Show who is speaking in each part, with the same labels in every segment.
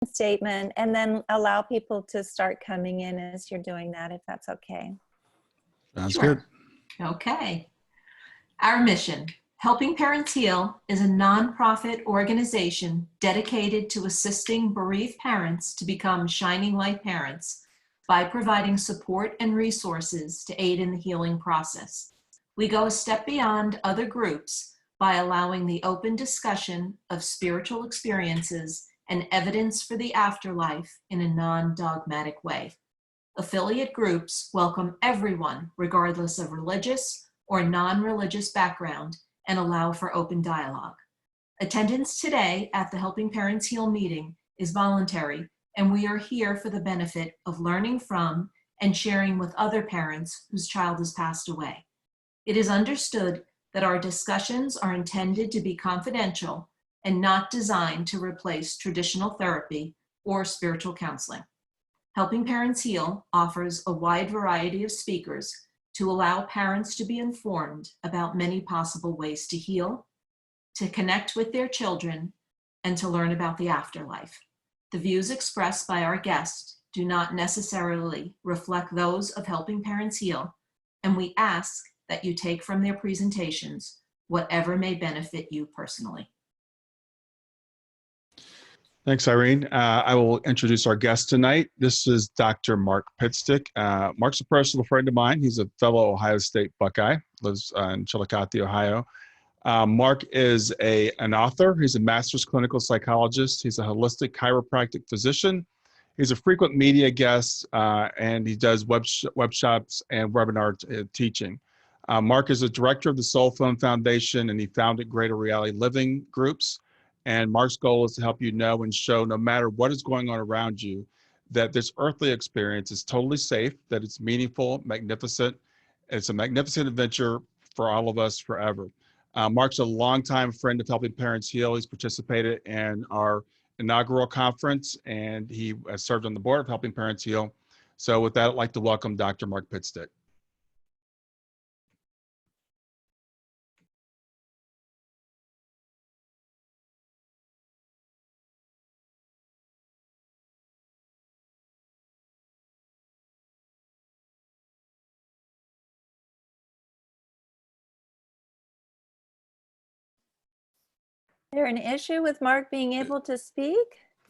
Speaker 1: statement, and then allow people to start coming in as you're doing that, if that's okay.
Speaker 2: Sounds
Speaker 3: Sure.
Speaker 2: good.
Speaker 3: Okay. Our mission, Helping Parents Heal, is a nonprofit organization dedicated to assisting bereaved parents to become shining light parents by providing support and resources to aid in the healing process. We go a step beyond other groups by allowing the open discussion of spiritual experiences and evidence for the afterlife in a non-dogmatic way. Affiliate groups welcome everyone, regardless of religious or non-religious background, and allow for open dialogue. Attendance today at the Helping Parents Heal meeting is voluntary, and we are here for the benefit of learning from and sharing with other parents whose child has passed away. It is understood that our discussions are intended to be confidential and not designed to replace traditional therapy or spiritual counseling. Helping Parents Heal offers a wide variety of speakers to allow parents to be informed about many possible ways to heal, to connect with their children, and to learn about the afterlife. The views expressed by our guests do not necessarily reflect those of Helping Parents Heal, and we ask that you take from their presentations whatever may benefit you personally.
Speaker 2: Thanks, Irene. I will introduce our guest tonight. This is Dr. Mark Pitstick. Mark's a personal friend of mine. He's a fellow Ohio State Buckeye, lives in Chillicothe, Ohio. Mark is an author. He's a master's clinical psychologist. He's a holistic chiropractic physician. He's a frequent media guest, and he does workshops and webinar teaching. Mark is a director of the Soul Film Foundation, and he founded Greater Reality Living Groups. And Mark's goal is to help you know and show, no matter what is going on around you, that this earthly experience is totally safe, that it's meaningful, magnificent. It's a magnificent adventure for all of us forever. Mark's a longtime friend of Helping Parents Heal. He's participated in our inaugural conference, and he has served on the board of Helping Parents Heal. So with that, I'd like to welcome Dr. Mark Pitstick.
Speaker 1: Is there an issue with Mark being able to speak?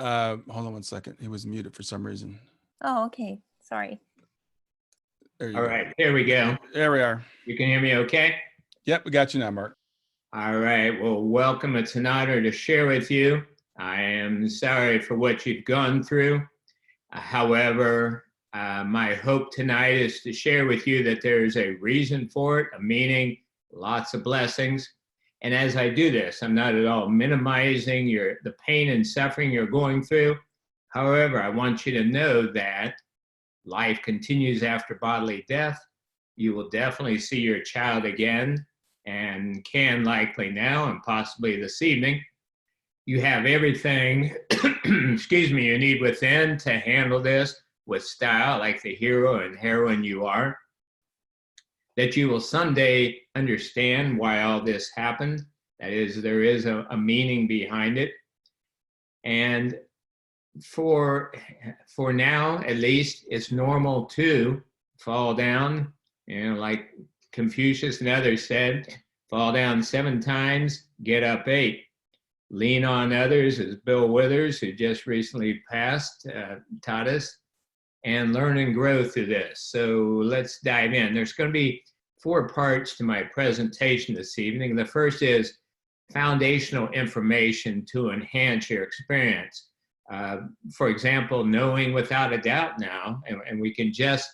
Speaker 2: Hold on one second. He was muted for some reason.
Speaker 1: Oh, okay. Sorry.
Speaker 2: There you
Speaker 4: All
Speaker 2: go.
Speaker 4: right, here we go.
Speaker 2: There we are.
Speaker 4: You can hear me okay?
Speaker 2: Yep, we got you now, Mark.
Speaker 4: All right, well, welcome. It's an honor to share with you. I am sorry for what you've gone through. However, my hope tonight is to share with you that there's a reason for it, a meaning, lots of blessings. And as I do this, I'm not at all minimizing the pain and suffering you're going through. However, I want you to know that life continues after bodily death. You will definitely see your child again, and can likely now and possibly this evening. You have everything, excuse me, you need within to handle this with style, like the hero and heroine you are. That you will someday understand why all this happened. That is, there is a meaning behind it. And for now, at least, it's normal to fall down, like Confucius and others said, fall down 7 times, get up 8. Lean on others, as Bill Withers, who just recently passed, taught us, and learn and grow through this. So let's dive in. There's going to be 4 parts to my presentation this evening. The first is foundational information to enhance your experience. For example, knowing without a doubt now, and we can just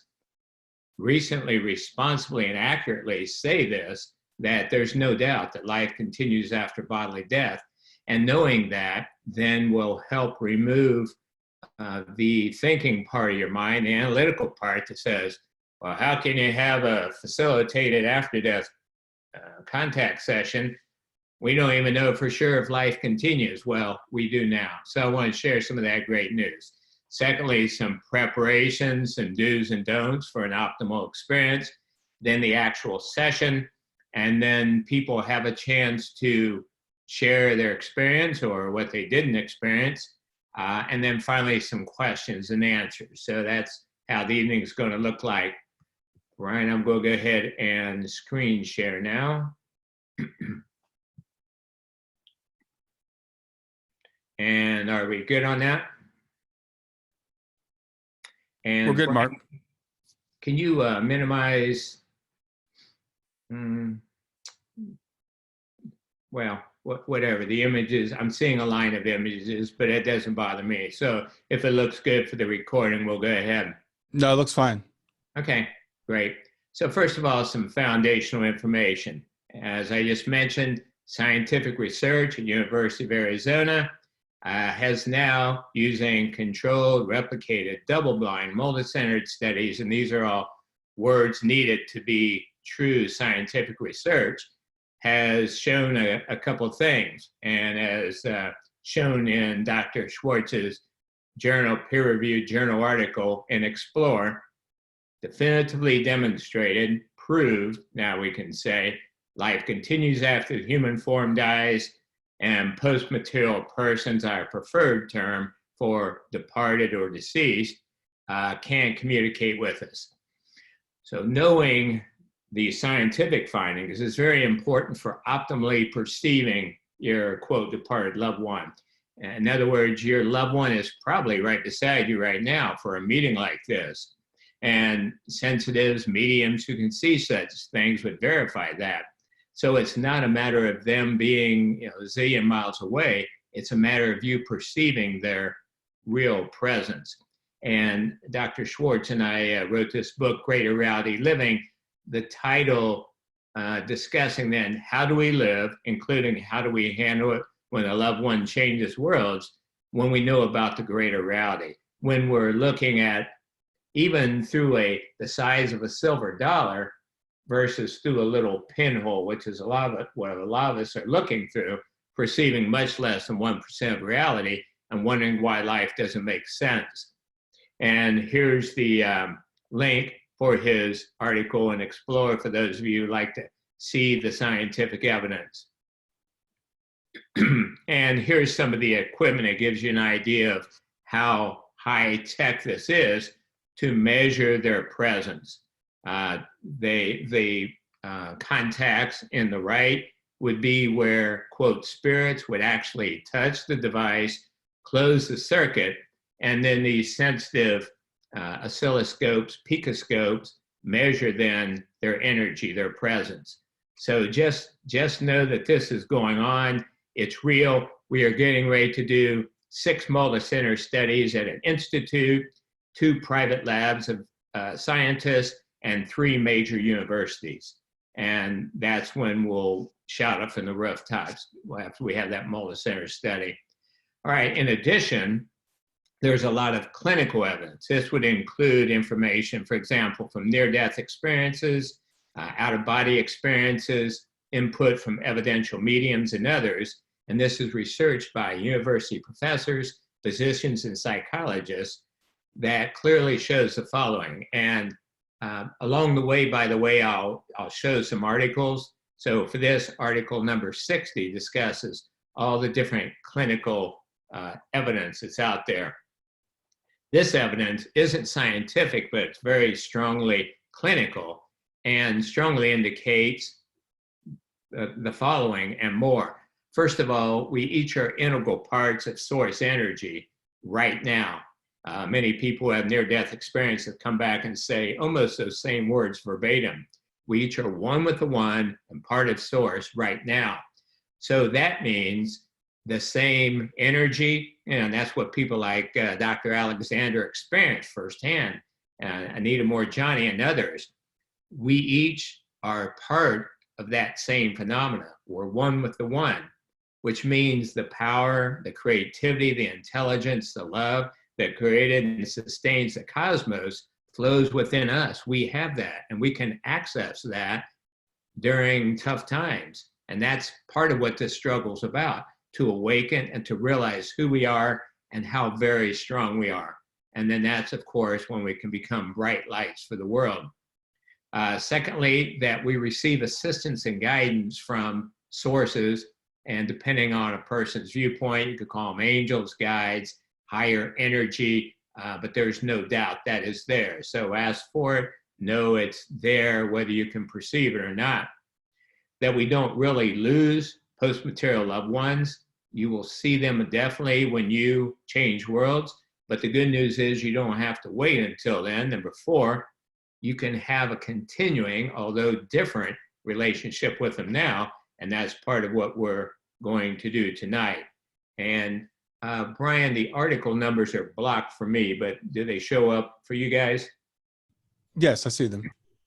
Speaker 4: recently, responsibly, and accurately say this, that there's no doubt that life continues after bodily death. And knowing that then will help remove the thinking part of your mind, the analytical part that says, well, how can you have a facilitated after-death contact session? We don't even know for sure if life continues. Well, we do now. So I want to share some of that great news. Secondly, some preparations and do's and don'ts for an optimal experience. Then the actual session. And then people have a chance to share their experience or what they didn't experience. and then finally some questions and answers. So that's how the evening is going to look like. Ryan, I'm going to go ahead and screen share now. And are we good on that? And
Speaker 2: We're good, Mark.
Speaker 4: Can you minimize? Well, whatever the images, I'm seeing a line of images, but it doesn't bother me. So if it looks good for the recording, we'll go ahead.
Speaker 2: No, it looks fine.
Speaker 4: Okay, great. So first of all, some foundational information. As I just mentioned, scientific research at University of Arizona has now, using controlled, replicated, double-blind, multi-centered studies, and these are all words needed to be true scientific research, has shown a couple things. And as shown in Dr. Schwartz's journal, peer-reviewed journal article in Explore, definitively demonstrated, proved, now we can say, life continues after the human form dies, and post-material persons, our preferred term for departed or deceased, can communicate with us. So knowing the scientific findings is very important for optimally perceiving your, quote, departed loved one. In other words, your loved one is probably right beside you right now for a meeting like this. And sensitives, mediums who can see such things would verify that. So it's not a matter of them being, a zillion miles away. It's a matter of you perceiving their real presence. And Dr. Schwartz and I wrote this book, Greater Reality Living, the title discussing then how do we live, including how do we handle it when a loved one changes worlds, when we know about the greater reality, when we're looking at even through the size of a silver dollar versus through a little pinhole, which is what a lot of us are looking through, perceiving much less than 1% of reality and wondering why life doesn't make sense. And here's the link for his article in Explore for those of you who like to see the scientific evidence. And here's some of the equipment. It gives you an idea of how high tech this is to measure their presence. The contacts in the right would be where, quote, spirits would actually touch the device, close the circuit, and then these sensitive oscilloscopes, picoscopes, measure then their energy, their presence. So just know that this is going on. It's real. We are getting ready to do 6 multi-center studies at an institute, 2 private labs of scientists, and 3 major universities. And that's when we'll shout up from the rooftops after we have that multi-center study. All right, in addition, there's a lot of clinical evidence. This would include information, for example, from near-death experiences, out-of-body experiences, input from evidential mediums and others. And this is research by university professors, physicians, and psychologists that clearly shows the following. And along the way, by the way, I'll show some articles. So for this, article number 60 discusses all the different clinical evidence that's out there. This evidence isn't scientific, but it's very strongly clinical and strongly indicates the following and more. First of all, we each are integral parts of source energy right now. Many people who have near-death experience have come back and say almost those same words verbatim. We each are one with the one and part of source right now. So that means the same energy, and that's what people like Dr. Alexander experienced firsthand, Anita Moorjani and others. We each are part of that same phenomena. We're one with the one, which means the power, the creativity, the intelligence, the love that created and sustains the cosmos flows within us. We have that, and we can access that during tough times. And that's part of what this struggle is about, to awaken and to realize who we are and how very strong we are. And then that's, of course, when we can become bright lights for the world. Secondly, that we receive assistance and guidance from sources, and depending on a person's viewpoint, you could call them angels, guides, higher energy, but there's no doubt that is there. So ask for it, know it's there, whether you can perceive it or not. That we don't really lose post-material loved ones. You will see them definitely when you change worlds, but the good news is you don't have to wait until then. Number 4, you can have a continuing, although different, relationship with them now, and that's part of what we're going to do tonight. And Brian, the article numbers are blocked for me, but do they show up for you guys?
Speaker 2: Yes, I see them.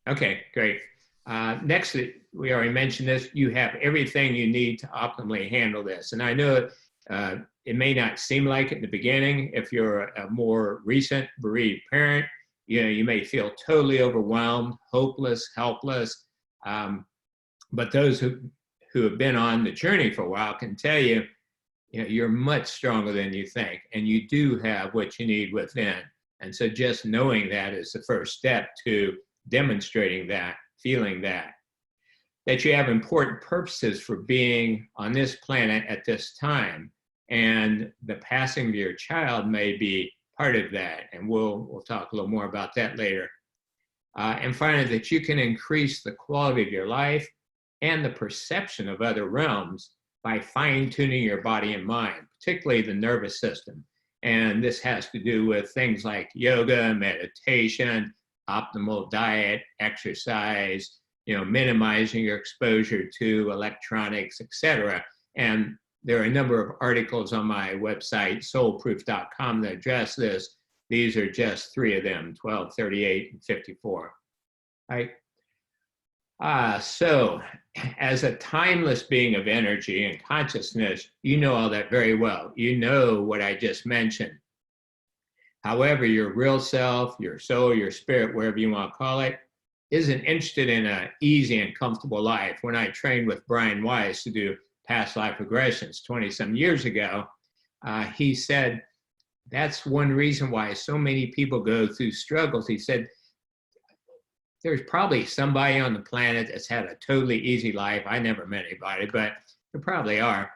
Speaker 4: Okay, great. Next, we already mentioned this, you have everything you need to optimally handle this. And I know it may not seem like it in the beginning. If you're a more recent bereaved parent, you may feel totally overwhelmed, hopeless, helpless. But those who have been on the journey for a while can tell you, you're much stronger than you think, and you do have what you need within. And so just knowing that is the first step to demonstrating that, feeling that you have important purposes for being on this planet at this time. And the passing of your child may be part of that. And we'll talk a little more about that later. And finally, that you can increase the quality of your life and the perception of other realms by fine-tuning your body and mind, particularly the nervous system. And this has to do with things like yoga, meditation, optimal diet, exercise, minimizing your exposure to electronics, etc. And there are a number of articles on my website, soulproof.com, that address this. These are just 3 of them, 12, 38, and 54. Right? So as a timeless being of energy and consciousness, you know all that very well. You know what I just mentioned. However, your real self, your soul, your spirit, wherever you want to call it, isn't interested in an easy and comfortable life. When I trained with Brian Weiss to do past life regressions 20-some years ago, he said, that's one reason why so many people go through struggles. He said, there's probably somebody on the planet that's had a totally easy life. I never met anybody, but there probably are.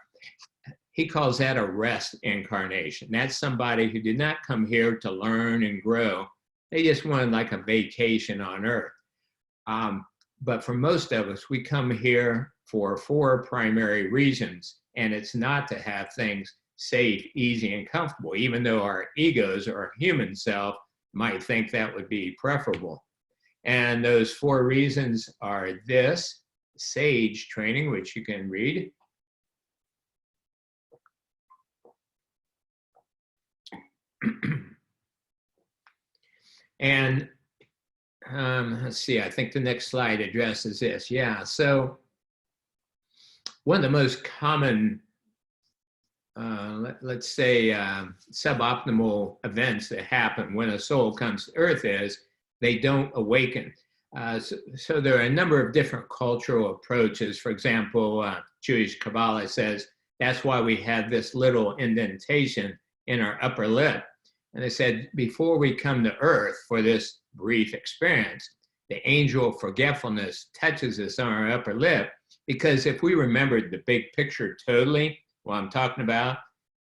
Speaker 4: He calls that a rest incarnation. That's somebody who did not come here to learn and grow. They just wanted like a vacation on Earth. But for most of us, we come here for 4 primary reasons, and it's not to have things safe, easy, and comfortable, even though our egos or our human self might think that would be preferable. And those 4 reasons are this: SAGE training, which you can read. And let's see, I think the next slide addresses this. Yeah, so one of the most common, let's say, suboptimal events that happen when a soul comes to Earth is they don't awaken. So there are a number of different cultural approaches. For example, Jewish Kabbalah says that's why we have this little indentation in our upper lip. And they said, before we come to Earth for this brief experience, the angel of forgetfulness touches us on our upper lip, because if we remembered the big picture totally, what I'm talking about,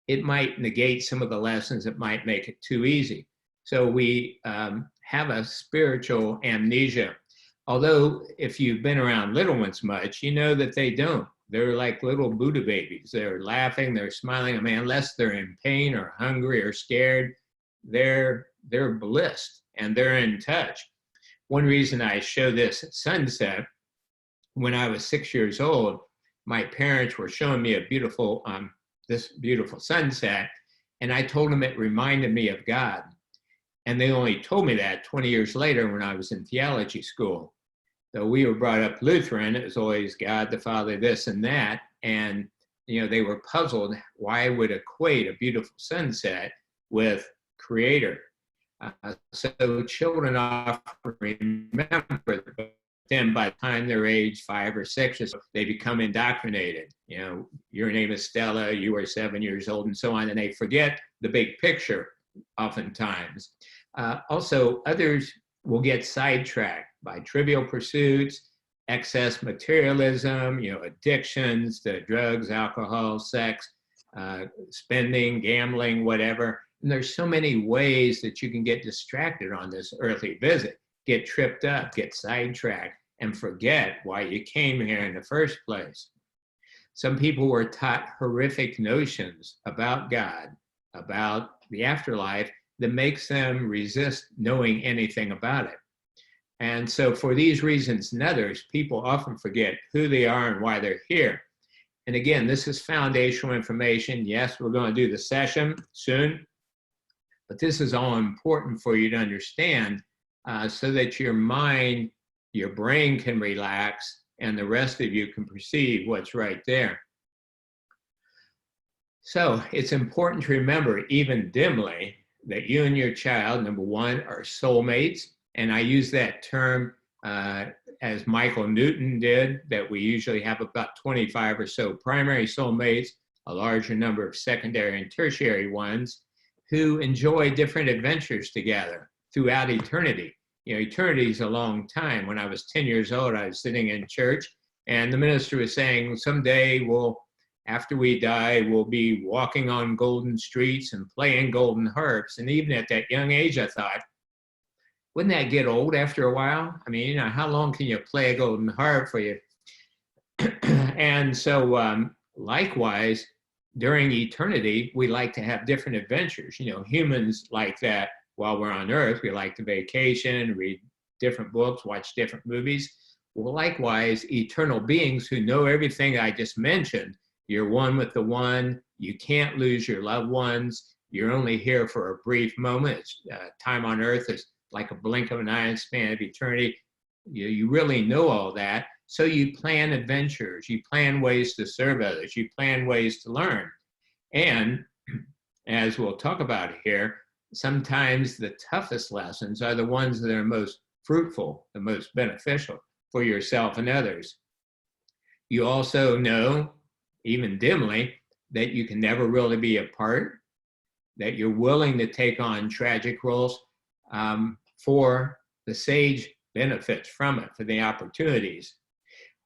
Speaker 4: it might negate some of the lessons. It might make it too easy. So we have a spiritual amnesia. Although if you've been around little ones much, you know that they don't. They're like little Buddha babies. They're laughing, they're smiling. I mean, unless they're in pain or hungry or scared, they're blissed and they're in touch. One reason I show this at sunset, when I was 6 years old, my parents were showing me a beautiful, this beautiful sunset, and I told them it reminded me of God. And they only told me that 20 years later when I was in theology school. So we were brought up Lutheran. It was always God the Father, this and that. And, they were puzzled why I would equate a beautiful sunset with Creator. So children often remember, but then by the time they're age 5 or 6, they become indoctrinated. Your name is Stella, you are 7 years old, and so on, and they forget the big picture oftentimes. Also, others will get sidetracked by trivial pursuits, excess materialism, addictions to drugs, alcohol, sex, spending, gambling, whatever. And there's so many ways that you can get distracted on this earthly visit, get tripped up, get sidetracked, and forget why you came here in the first place. Some people were taught horrific notions about God, about the afterlife, that makes them resist knowing anything about it. And so for these reasons and others, people often forget who they are and why they're here. And again, this is foundational information. Yes, we're going to do the session soon, but this is all important for you to understand so that your mind, your brain can relax and the rest of you can perceive what's right there. So it's important to remember, even dimly, that you and your child, number one, are soulmates. And I use that term as Michael Newton did, that we usually have about 25 or so primary soulmates, a larger number of secondary and tertiary ones, who enjoy different adventures together throughout eternity. You know, eternity is a long time. When I was 10 years old, I was sitting in church, and the minister was saying, someday after we die, we'll be walking on golden streets and playing golden harps. And even at that young age, I thought, wouldn't that get old after a while? I mean, you know, how long can you play a golden harp for you? And so likewise, during eternity, we like to have different adventures. You know, humans like that while we're on earth. We like to vacation, read different books, watch different movies. Well, likewise, eternal beings who know everything I just mentioned, you're one with the one, you can't lose your loved ones, you're only here for a brief moment. Time on earth is like a blink of an eye and span of eternity. You really know all that. So you plan adventures, you plan ways to serve others, you plan ways to learn. And as we'll talk about here, sometimes the toughest lessons are the ones that are most fruitful, the most beneficial for yourself and others. You also know, even dimly, that you can never really be apart, that you're willing to take on tragic roles for the sage benefits from it, for the opportunities.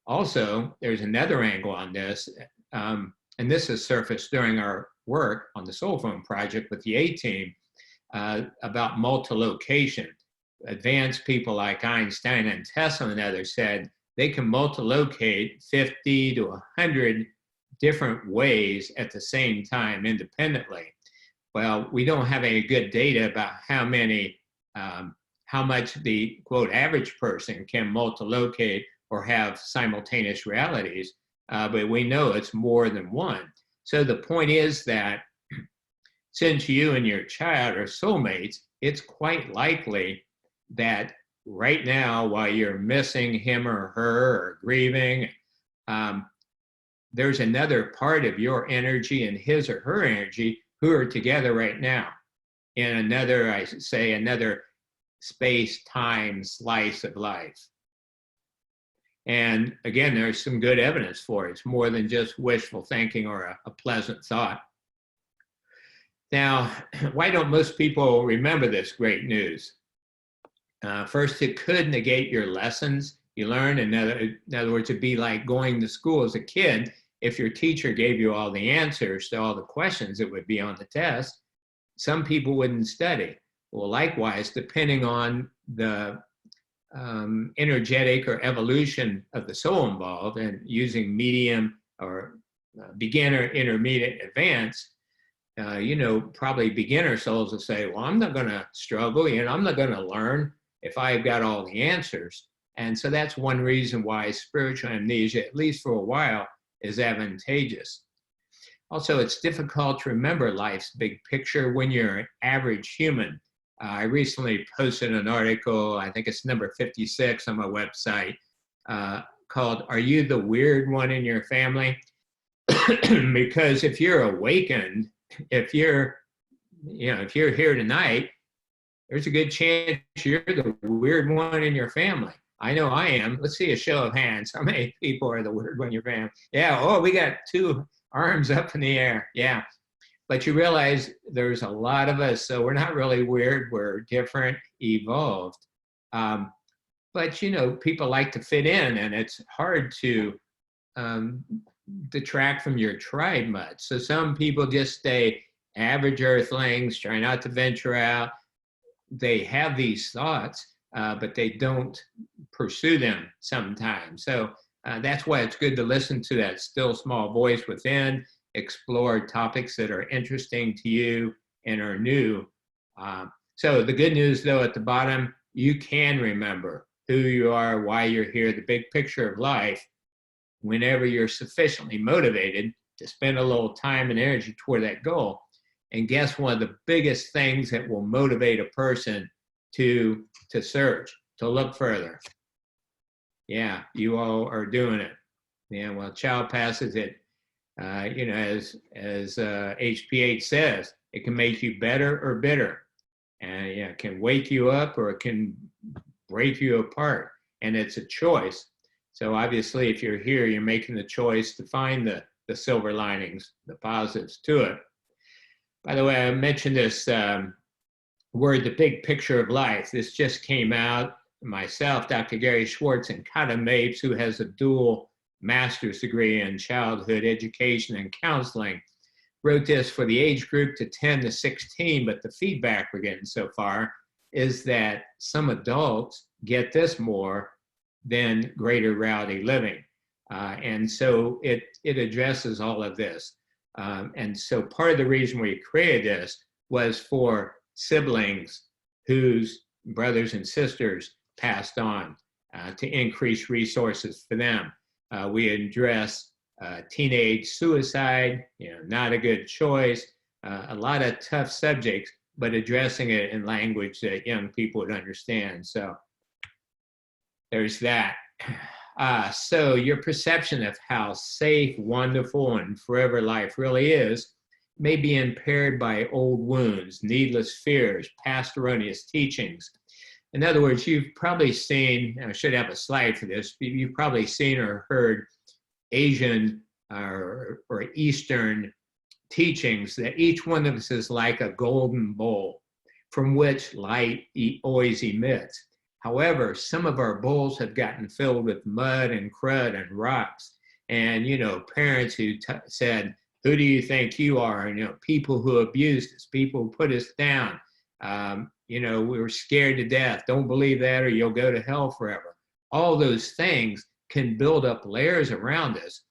Speaker 4: Also, there's another angle on this, and this has surfaced during our work on the Soul Phone project with the A-Team about multilocation. Advanced people like Einstein and Tesla and others said they can multilocate 50 to 100 different ways at the same time independently. Well, we don't have any good data about how much the quote average person can multilocate or have simultaneous realities, but we know it's more than one. So the point is that since you and your child are soulmates, it's quite likely that right now, while you're missing him or her or grieving, there's another part of your energy and his or her energy who are together right now in another, I should say, another space-time slice of life. And again, there's some good evidence for it. It's more than just wishful thinking or a pleasant thought. Now, why don't most people remember this great news? First, it could negate your lessons you learn. In other words, it'd be like going to school as a kid. If your teacher gave you all the answers to all the questions that would be on the test, some people wouldn't study. Well, likewise, depending on the energetic or evolution of the soul involved, and using medium or beginner, intermediate, advanced, probably beginner souls will say, well, I'm not going to struggle, I'm not going to learn if I've got all the answers. And so that's one reason why spiritual amnesia, at least for a while, is advantageous. Also, it's difficult to remember life's big picture when you're an average human. I recently posted an article, I think it's number 56 on my website, called, "Are You the Weird One in Your Family?" Because if you're awakened, if you're here tonight, there's a good chance you're the weird one in your family. I know I am. Let's see a show of hands. How many people are the weird one in your family? Yeah, oh, we got 2 arms up in the air. Yeah. But you realize there's a lot of us, so we're not really weird. We're different, evolved. But, people like to fit in, and it's hard to detract from your tribe much. So some people just stay average earthlings, try not to venture out. They have these thoughts, but they don't pursue them sometimes. So that's why it's good to listen to that still small voice within, explore topics that are interesting to you and are new. So the good news, though, at the bottom, you can remember who you are, why you're here, the big picture of life, whenever you're sufficiently motivated to spend a little time and energy toward that goal. And guess one of the biggest things that will motivate a person to search, to look further. Yeah, you all are doing it. Yeah, well, child passes it. As HPH says, it can make you better or bitter. And it can wake you up or it can break you apart. And it's a choice. So obviously, if you're here, you're making the choice to find the silver linings, the positives to it. By the way, I mentioned this word, the big picture of life. This just came out. Myself, Dr. Gary Schwartz, and Kata Mapes, who has a dual master's degree in childhood education and counseling, wrote this for the age group to 10 to 16, but the feedback we're getting so far is that some adults get this more than greater reality living. And so it addresses all of this. And so part of the reason we created this was for siblings whose brothers and sisters passed on, to increase resources for them. We address teenage suicide, not a good choice, a lot of tough subjects, but addressing it in language that young people would understand. So there's that. So your perception of how safe, wonderful, and forever life really is may be impaired by old wounds, needless fears, past erroneous teachings. In other words, you've probably seen, I should have a slide for this, but you've probably seen or heard Asian or Eastern teachings that each one of us is like a golden bowl from which light always emits. However, some of our bowls have gotten filled with mud and crud and rocks. And, parents who said, who do you think you are? And, people who abused us, people who put us down. We were scared to death. Don't believe that or you'll go to hell forever. All those things can build up layers around us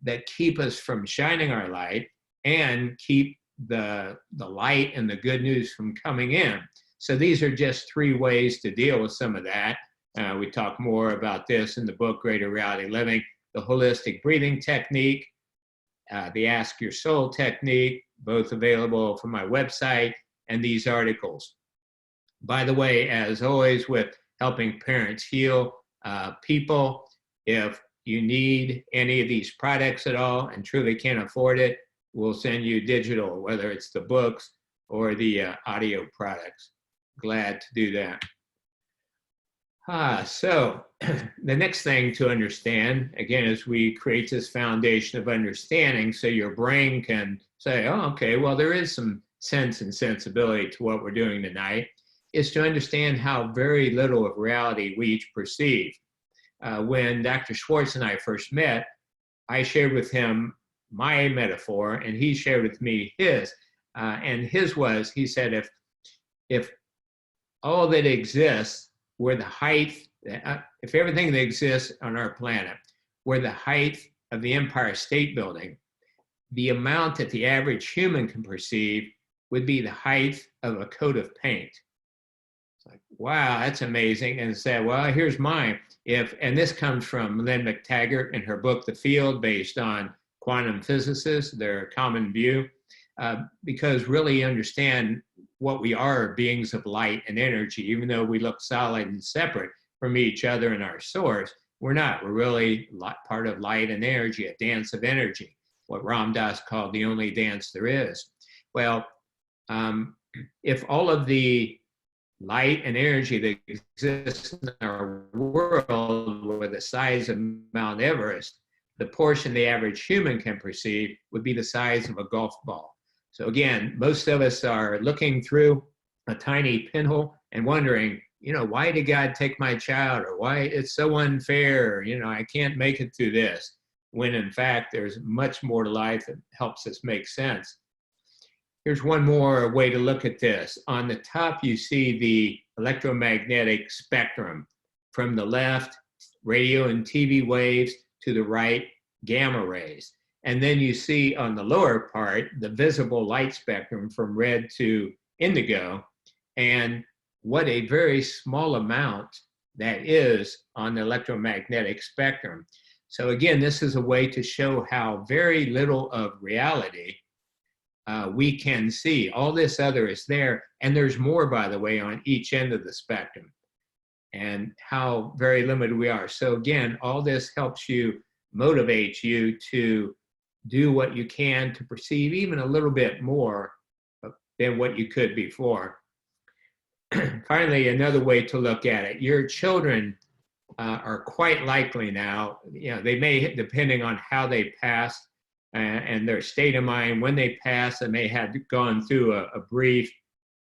Speaker 4: that keep us from shining our light and keep the light and the good news from coming in. So these are just 3 ways to deal with some of that. We talk more about this in the book, Greater Reality Living, the holistic breathing technique, the Ask Your Soul technique, both available from my website, and these articles. By the way, as always with Helping Parents Heal, people, if you need any of these products at all and truly can't afford it, we'll send you digital, whether it's the books or the audio products. Glad to do that. So the next thing to understand, again, is we create this foundation of understanding so your brain can say, oh, okay, well, there is some sense and sensibility to what we're doing tonight, is to understand how very little of reality we each perceive. When Dr. Schwartz and I first met, I shared with him my metaphor, and he shared with me his. And his was, he said, if all that exists were the height, if everything that exists on our planet were the height of the Empire State Building, the amount that the average human can perceive would be the height of a coat of paint. It's like, wow, that's amazing. And said, well, here's mine. And this comes from Lynn McTaggart in her book, The Field, based on quantum physicists, their common view, because really understand what we are, beings of light and energy. Even though we look solid and separate from each other and our source, we're not. We're really part of light and energy, a dance of energy, what Ram Dass called the only dance there is. Well, if all of the light and energy that exists in our world were the size of Mount Everest, the portion the average human can perceive would be the size of a golf ball. So again, most of us are looking through a tiny pinhole and wondering, why did God take my child? Or why it's so unfair? Or, I can't make it through this. When in fact, there's much more to life that helps us make sense. Here's one more way to look at this. On the top, you see the electromagnetic spectrum. From the left, radio and TV waves, to the right, gamma rays. And then you see on the lower part, the visible light spectrum from red to indigo, and what a very small amount that is on the electromagnetic spectrum. So again, this is a way to show how very little of reality we can see. All this other is there, and there's more, by the way, on each end of the spectrum, and how very limited we are. So again, all this helps you, motivates you to do what you can to perceive even a little bit more than what you could before. Finally, another way to look at it, your children are quite likely now, they may, depending on how they pass and their state of mind, when they pass, they may have gone through a brief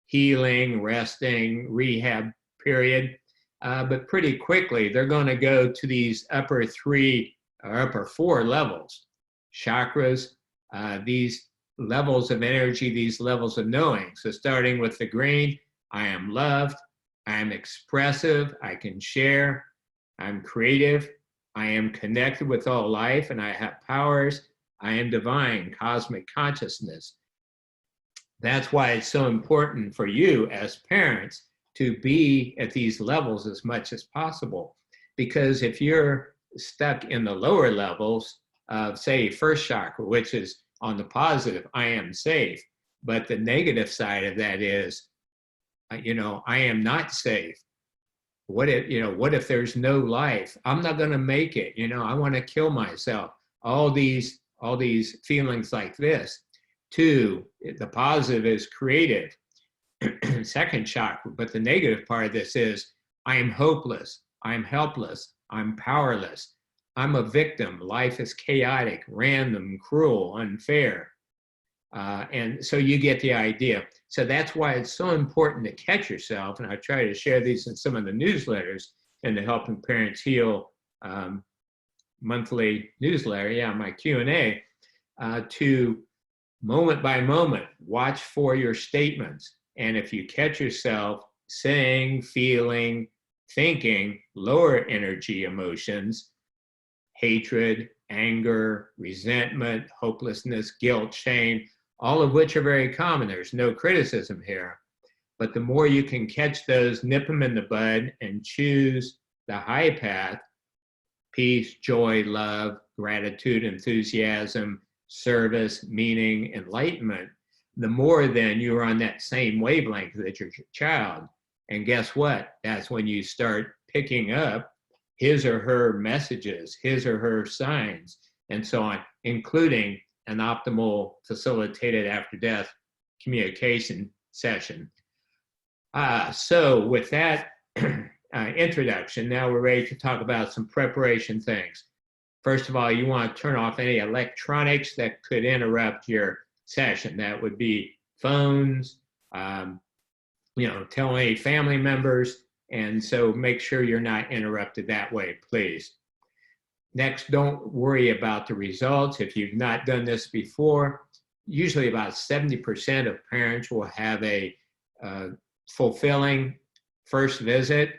Speaker 4: healing, resting, rehab period, but pretty quickly they're going to go to these upper 3 or upper 4 levels, chakras, these levels of energy, these levels of knowing. So starting with the green, I am loved, I am expressive, I can share, I'm creative, I am connected with all life, and I have powers, I am divine, cosmic consciousness. That's why it's so important for you as parents to be at these levels as much as possible. Because if you're stuck in the lower levels of, say, first chakra, which is on the positive, I am safe, but the negative side of that is, I am not safe. What if there's no life? I'm not going to make it. I want to kill myself. All these feelings like this. 2, the positive is creative, second chakra. But the negative part of this is, I am hopeless. I'm helpless. I'm powerless. I'm a victim. Life is chaotic, random, cruel, unfair. And so you get the idea. So that's why it's so important to catch yourself. And I try to share these in some of the newsletters in the Helping Parents Heal monthly newsletter, my Q&A, to moment by moment, watch for your statements. And if you catch yourself saying, feeling, thinking lower energy emotions, hatred, anger, resentment, hopelessness, guilt, shame, all of which are very common. There's no criticism here. But the more you can catch those, nip them in the bud, and choose the high path, peace, joy, love, gratitude, enthusiasm, service, meaning, enlightenment, the more then you're on that same wavelength that your child. And guess what? That's when you start picking up his or her messages, his or her signs, and so on, including an optimal facilitated after-death communication session. So with that introduction, now we're ready to talk about some preparation things. First of all, you want to turn off any electronics that could interrupt your session. That would be phones, tell any family members, and so make sure you're not interrupted that way, please. Next, don't worry about the results. If you've not done this before, usually about 70% of parents will have a fulfilling first visit,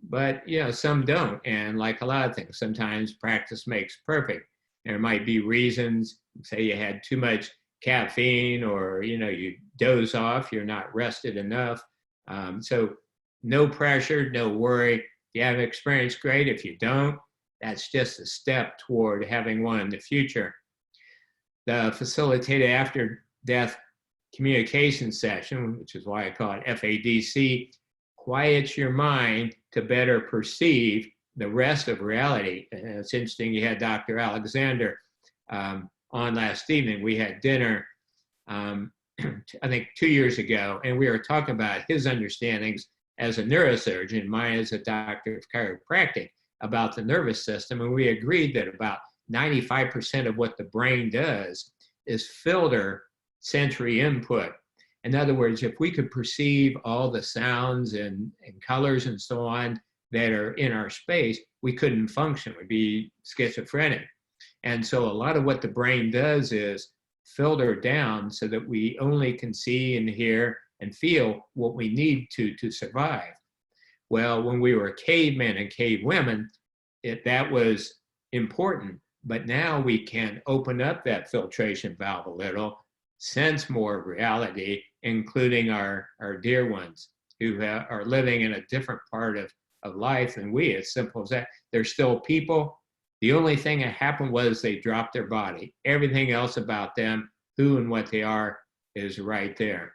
Speaker 4: but some don't. And like a lot of things, sometimes practice makes perfect. There might be reasons, say you had too much caffeine, or you doze off, you're not rested enough. So no pressure, no worry. If you have an experience, great. If you don't, that's just a step toward having one in the future. The facilitated after-death communication session, which is why I call it FADC, quiets your mind to better perceive the rest of reality. And it's interesting, you had Dr. Alexander on last evening. We had dinner, I think 2 years ago, and we were talking about his understandings as a neurosurgeon, mine as a doctor of chiropractic, about the nervous system. And we agreed that about 95% of what the brain does is filter sensory input. In other words, if we could perceive all the sounds and colors and so on that are in our space, we couldn't function. We'd be schizophrenic. And so a lot of what the brain does is filter down so that we only can see and hear and feel what we need to survive. Well, when we were cavemen and cavewomen, that was important. But now we can open up that filtration valve a little, sense more of reality, including our dear ones who are living in a different part of life than we, as simple as that. They're still people. The only thing that happened was they dropped their body. Everything else about them, who and what they are, is right there.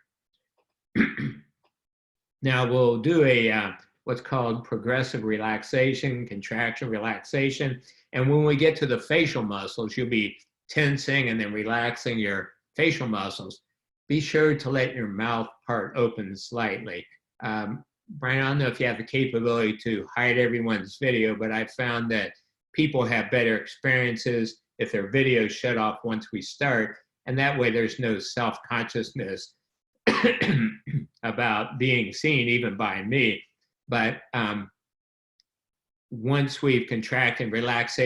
Speaker 4: Now we'll do a what's called progressive relaxation, contraction relaxation. And when we get to the facial muscles, you'll be tensing and then relaxing your facial muscles. Be sure to let your mouth part open slightly. Brian, I don't know if you have the capability to hide everyone's video, but I found that people have better experiences if their videos shut off once we start. And that way there's no self-consciousness about being seen, even by me. But once we've contracted and relaxed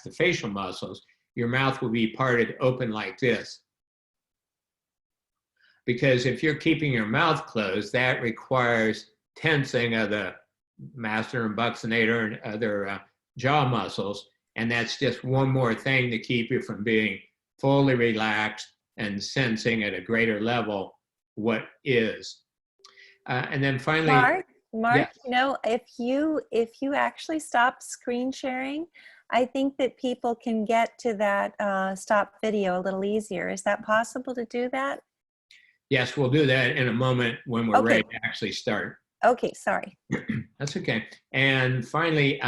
Speaker 4: the facial muscles, your mouth will be parted open like this. Because if you're keeping your mouth closed, that requires tensing of the masseter and buccinator and other jaw muscles. And that's just one more thing to keep you from being fully relaxed and sensing at a greater level what is. And then finally,
Speaker 1: Mark,
Speaker 4: yes.
Speaker 1: you know, if you actually stop screen sharing, I think that people can get to that stop video a little easier. Is that possible to do that?
Speaker 4: Yes, we'll do that in a moment when we're ready to actually start.
Speaker 1: Okay, sorry.
Speaker 4: That's okay. And finally,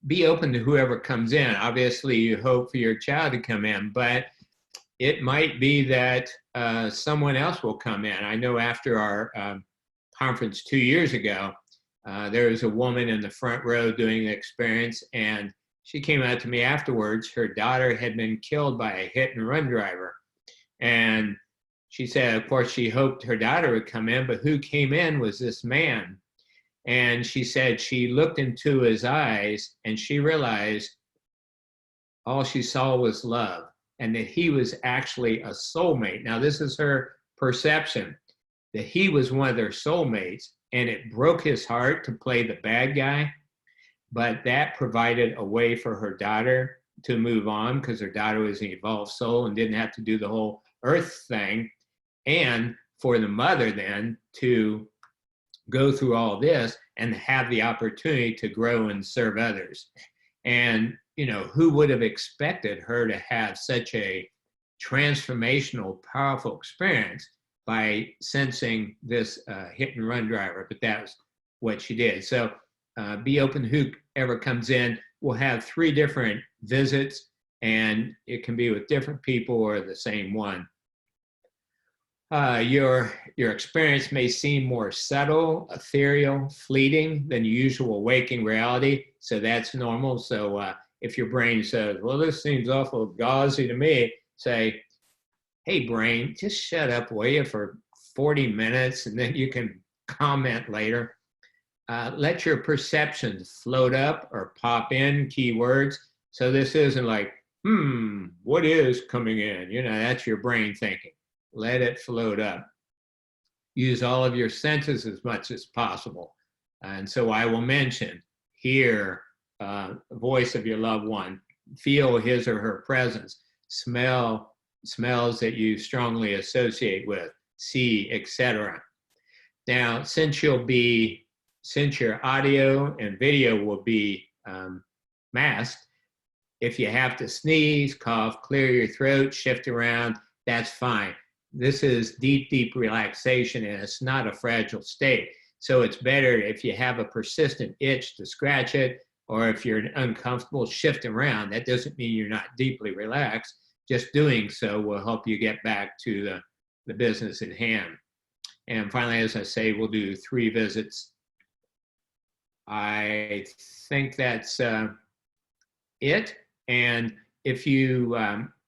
Speaker 4: be open to whoever comes in. Obviously, you hope for your child to come in, but it might be that someone else will come in. I know after our conference 2 years ago, there was a woman in the front row doing the experience, and she came out to me afterwards. Her daughter had been killed by a hit and run driver. And she said, of course, she hoped her daughter would come in, but who came in was this man. And she said she looked into his eyes and she realized all she saw was love, and that he was actually a soulmate. Now, this is her perception, that he was one of their soulmates, and it broke his heart to play the bad guy. But that provided a way for her daughter to move on, because her daughter was an evolved soul and didn't have to do the whole earth thing. And for the mother then to go through all this and have the opportunity to grow and serve others. And, you know, who would have expected her to have such a transformational, powerful experience by sensing this hit and run driver? But that was what she did. So be open to whoever comes in. We'll have 3 different visits, and it can be with different people or the same one. Your experience may seem more subtle, ethereal, fleeting than usual waking reality. So that's normal. So if your brain says, well, this seems awful gauzy to me, say, hey, brain, just shut up, will you, for 40 minutes, and then you can comment later. Let your perceptions float up or pop in keywords. So this isn't like, what is coming in? You know, that's your brain thinking. Let it float up. Use all of your senses as much as possible. And so I will mention, hear voice of your loved one, feel his or her presence, smell smells that you strongly associate with, see, etc. Now, since your audio and video will be masked, if you have to sneeze, cough, clear your throat, shift around, that's fine. This is deep, deep relaxation, and it's not a fragile state. So it's better if you have a persistent itch to scratch it, or if you're uncomfortable, shift around. That doesn't mean you're not deeply relaxed. Just doing so will help you get back to the business at hand. And finally, as I say, we'll do 3 visits. I think that's it. And if you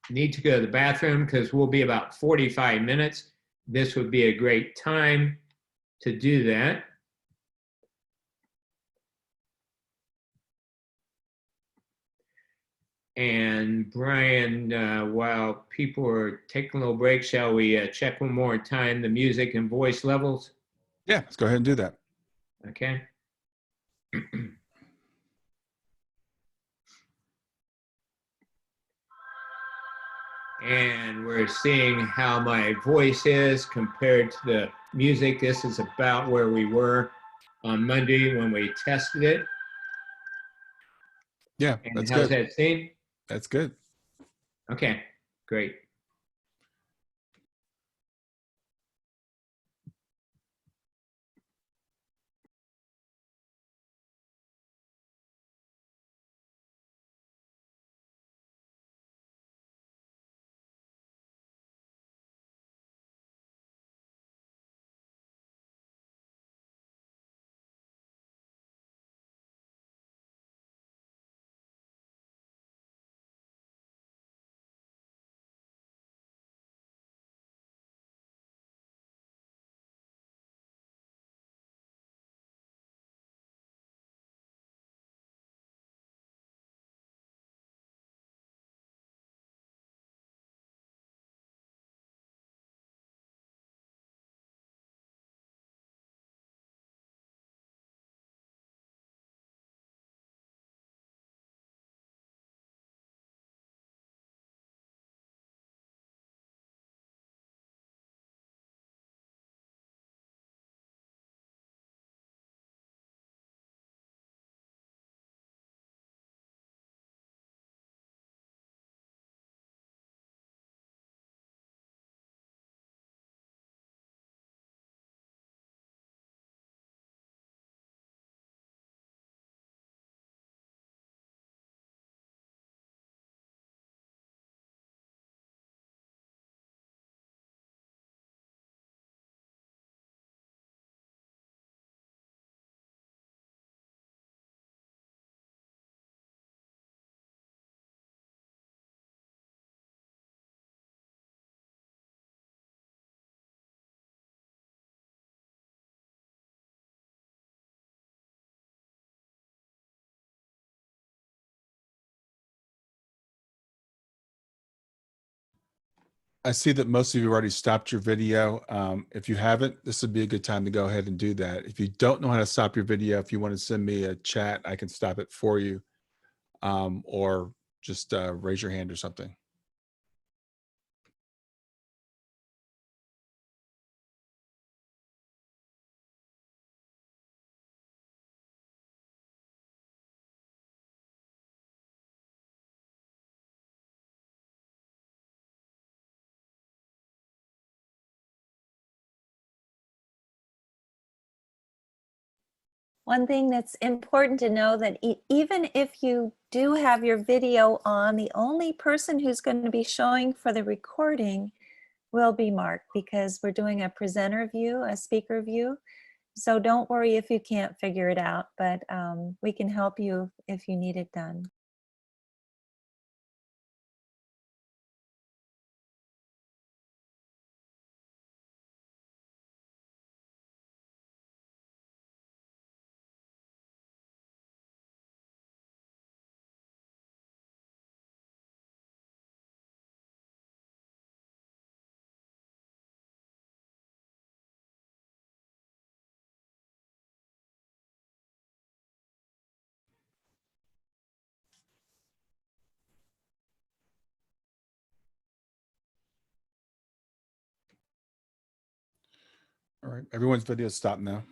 Speaker 4: need to go to the bathroom, because we'll be about 45 minutes, this would be a great time to do that. And Brian, while people are taking a little break, shall we check one more time the music and voice levels?
Speaker 2: Yeah, let's go ahead and do that.
Speaker 4: Okay. And we're seeing how my voice is compared to the music. This is about where we were on Monday when we tested it.
Speaker 2: Yeah,
Speaker 4: And
Speaker 2: that's
Speaker 4: how's
Speaker 2: good.
Speaker 4: that seem?
Speaker 2: That's good.
Speaker 4: Okay, great.
Speaker 2: I see that most of you already stopped your video. If you haven't, this would be a good time to go ahead and do that. If you don't know how to stop your video, if you want to send me a chat, I can stop it for you, or just raise your hand or something.
Speaker 1: One thing that's important to know that even if you do have your video on, the only person who's going to be showing for the recording will be Mark, because we're doing a presenter view, a speaker view. So don't worry if you can't figure it out, but we can help you if you need it done.
Speaker 2: All right, everyone's video stopped now.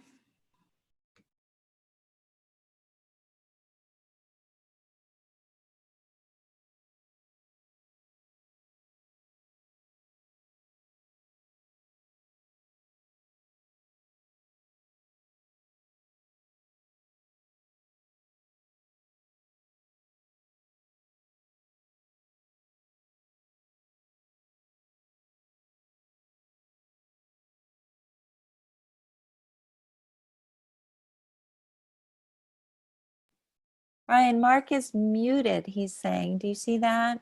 Speaker 1: Ryan, Mark is muted, he's saying. Do you see that?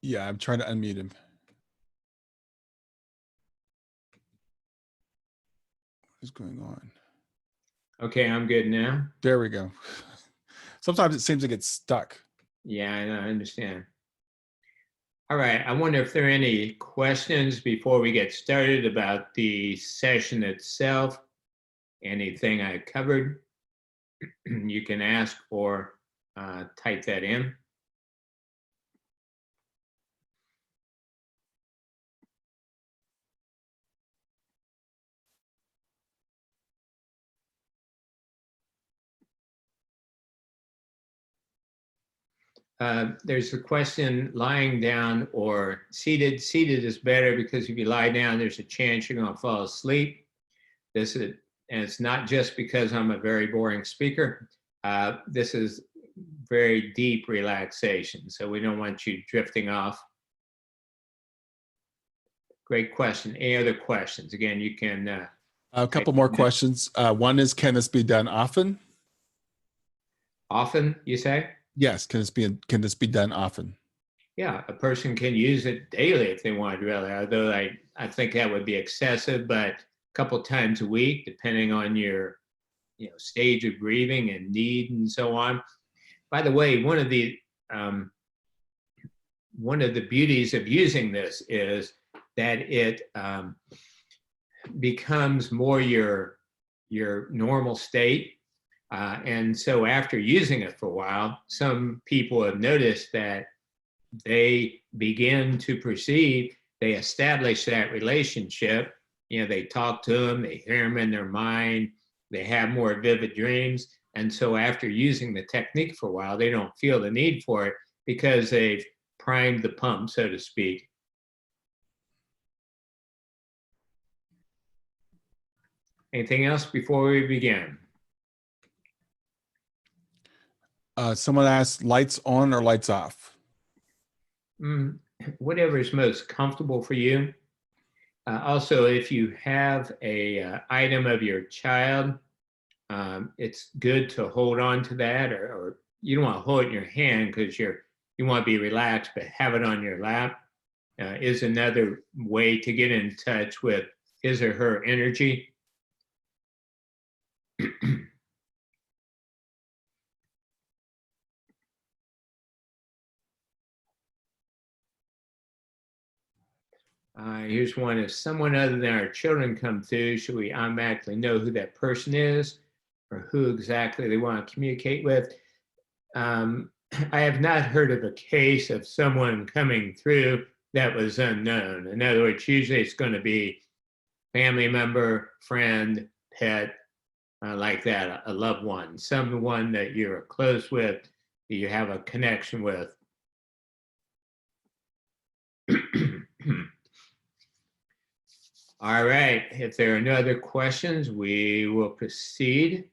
Speaker 2: Yeah, I'm trying to unmute him. is going on?
Speaker 4: Okay, I'm good now.
Speaker 2: There we go. Sometimes it seems to get stuck.
Speaker 4: Yeah, I know, I understand. All right, I wonder if there are any questions before we get started about the session itself, anything I covered. You can ask or type that in. There's a question, lying down or seated. Seated is better because if you lie down, there's a chance you're going to fall asleep. And it's not just because I'm a very boring speaker. This is very deep relaxation, so we don't want you drifting off. Great question. Any other questions? Again, you can.
Speaker 2: A couple more questions. One is, can this be done often?
Speaker 4: Often, you say?
Speaker 2: Yes. Can this be done often?
Speaker 4: Yeah, a person can use it daily if they want, really. Although I think that would be excessive, but a couple times a week, depending on your stage of grieving and need and so on. By the way, one of the beauties of using this is that it becomes more your normal state. And so after using it for a while, some people have noticed that they begin to perceive, they establish that relationship. They talk to them, they hear them in their mind, they have more vivid dreams. And so after using the technique for a while, they don't feel the need for it because they've primed the pump, so to speak. Anything else before we begin?
Speaker 2: Someone asked, lights on or lights off?
Speaker 4: Whatever is most comfortable for you. Also, if you have a item of your child, it's good to hold on to that, or you don't want to hold it in your hand because you want to be relaxed, but have it on your lap is another way to get in touch with his or her energy. Here's one. If someone other than our children come through, should we automatically know who that person is or who exactly they want to communicate with? I have not heard of a case of someone coming through that was unknown. In other words, usually it's going to be family member, friend, pet, like that, a loved one, someone that you're close with, that you have a connection with. All right, if there are no other questions, we will proceed.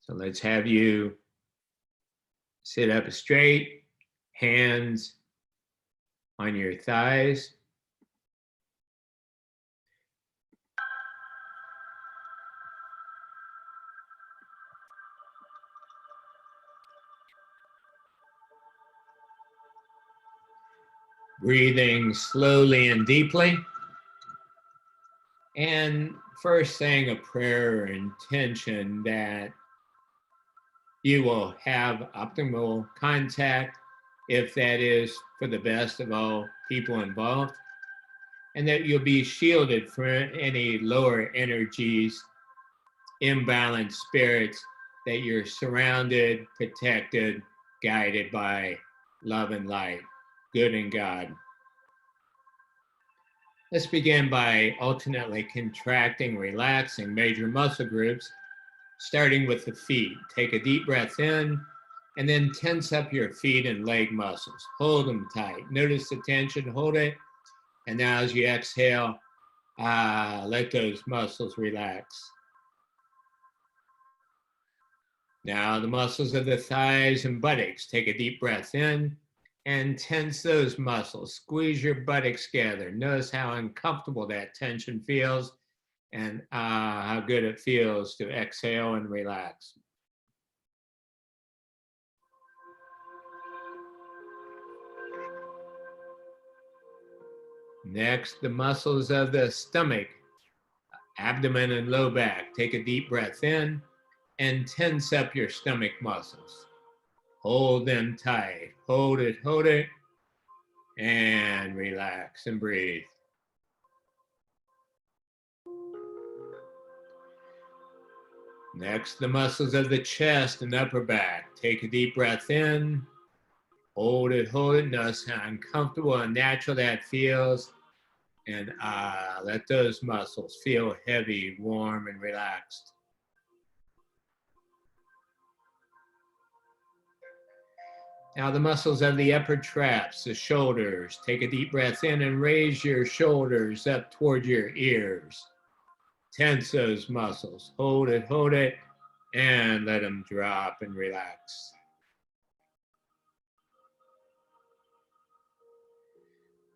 Speaker 4: So let's have you sit up straight, hands on your thighs. Breathing slowly and deeply. And first saying a prayer or intention that you will have optimal contact, if that is for the best of all people involved, and that you'll be shielded from any lower energies, imbalanced spirits, that you're surrounded, protected, guided by love and light, good and God. Let's begin by alternately contracting, relaxing major muscle groups, starting with the feet. Take a deep breath in, and then tense up your feet and leg muscles. Hold them tight. Notice the tension, hold it. And now as you exhale, let those muscles relax. Now the muscles of the thighs and buttocks. Take a deep breath in and tense those muscles. Squeeze your buttocks together. Notice how uncomfortable that tension feels and how good it feels to exhale and relax. Next, the muscles of the stomach, abdomen and low back. Take a deep breath in and tense up your stomach muscles. Hold them tight. Hold it, and relax and breathe. Next, the muscles of the chest and upper back. Take a deep breath in. Hold it. Notice how uncomfortable and natural that feels. And let those muscles feel heavy, warm, and relaxed. Now the muscles of the upper traps, the shoulders. Take a deep breath in and raise your shoulders up toward your ears. Tense those muscles. Hold it, and let them drop and relax.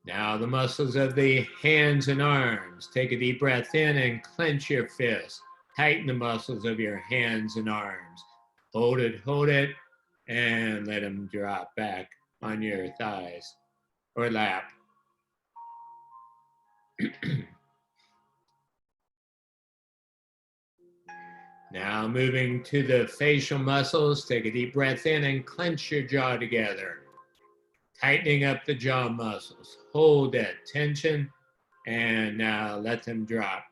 Speaker 4: Now the muscles of the hands and arms. Take a deep breath in and clench your fists. Tighten the muscles of your hands and arms. Hold it, and let them drop back on your thighs or lap. Now moving to the facial muscles, take a deep breath in and clench your jaw together. Tightening up the jaw muscles. Hold that tension and now let them drop.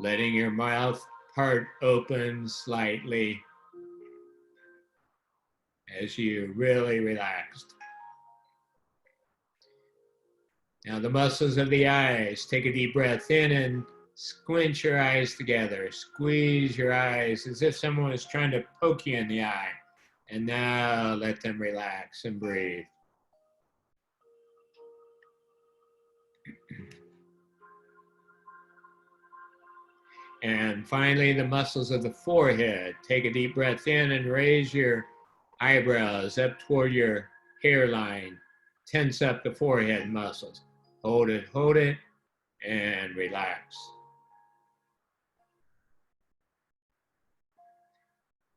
Speaker 4: Letting your mouth part open slightly as you really relaxed. Now the muscles of the eyes, take a deep breath in and squint your eyes together. Squeeze your eyes as if someone was trying to poke you in the eye. And now let them relax and breathe. And finally, the muscles of the forehead. Take a deep breath in and raise your eyebrows up toward your hairline. Tense up the forehead muscles. Hold it, and relax.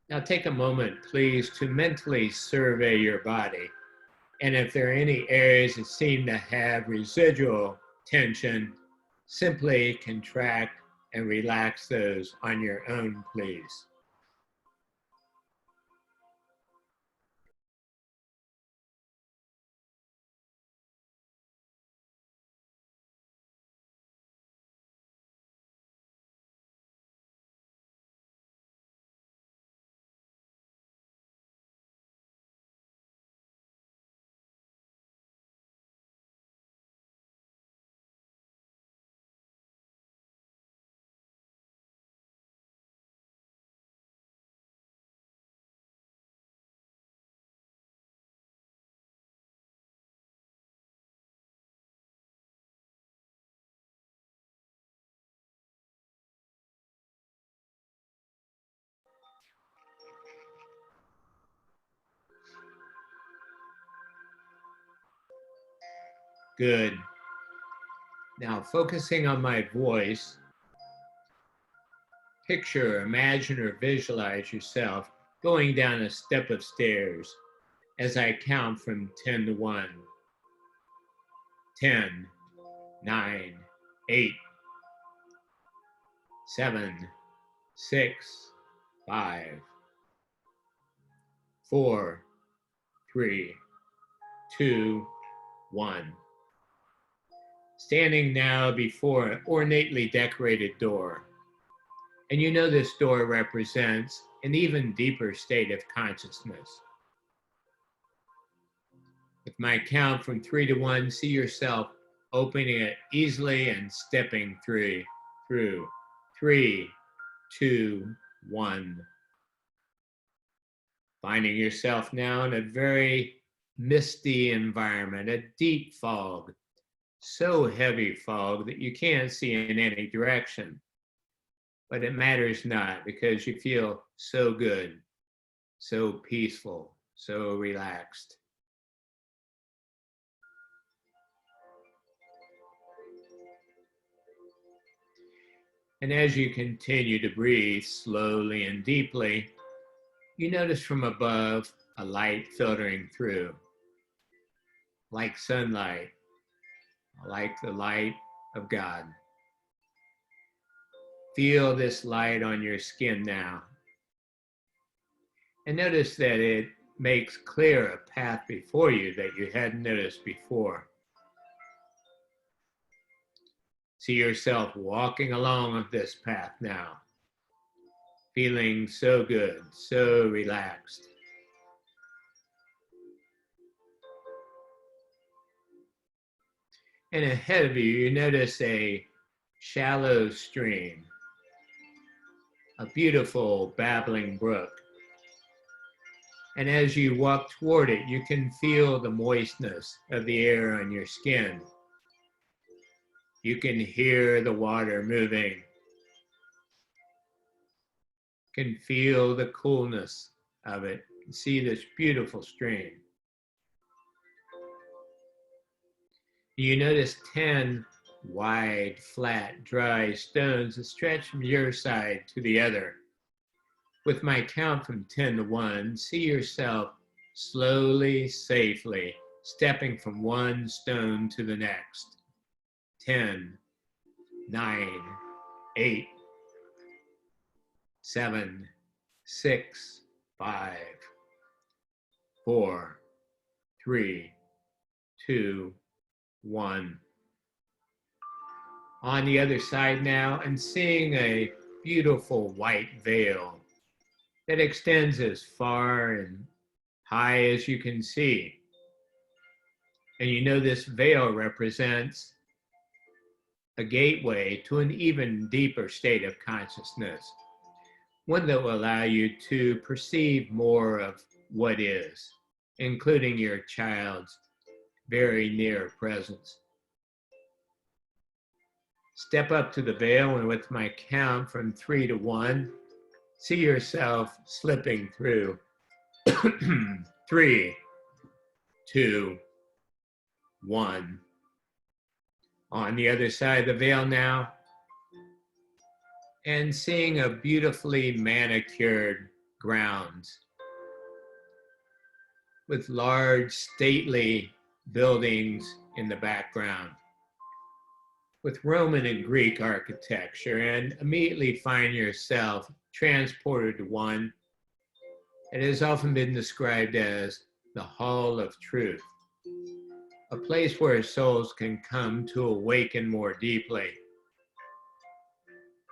Speaker 4: Now take a moment, please, to mentally survey your body. And if there are any areas that seem to have residual tension, simply contract and relax those on your own, please. Good. Now focusing on my voice, picture, imagine, or visualize yourself going down a step of stairs as I count from 10 to 1. 10, 9, 8, 7, 6, 5, 4, 3, 2, 1. Standing now before an ornately decorated door. And you know this door represents an even deeper state of consciousness. With my count from 3 to 1, see yourself opening it easily and stepping through. 3, 2, 1. Finding yourself now in a very misty environment, a deep fog. So heavy fog that you can't see in any direction. But it matters not because you feel so good, so peaceful, so relaxed. And as you continue to breathe slowly and deeply, you notice from above a light filtering through, like sunlight, like the light of God. Feel this light on your skin now. And notice that it makes clear a path before you that you hadn't noticed before. See yourself walking along this path now, feeling so good, so relaxed. And ahead of you, you notice a shallow stream, a beautiful babbling brook. And as you walk toward it, you can feel the moistness of the air on your skin. You can hear the water moving. You can feel the coolness of it. You see this beautiful stream. You notice 10 wide, flat, dry stones that stretch from your side to the other. With my count from 10 to 1, see yourself slowly, safely, stepping from one stone to the next. 10, 9, 8, 7, 6, 5, 4, 3, 2, 1. On the other side now, and seeing a beautiful white veil that extends as far and high as you can see. And you know this veil represents a gateway to an even deeper state of consciousness, one that will allow you to perceive more of what is, including your child's very near presence. Step up to the veil, and with my count from 3 to 1, see yourself slipping through. 3, 2, 1. On the other side of the veil now, and seeing a beautifully manicured grounds with large, stately buildings in the background, with Roman and Greek architecture, and immediately find yourself transported to one that has often been described as the Hall of Truth, a place where souls can come to awaken more deeply,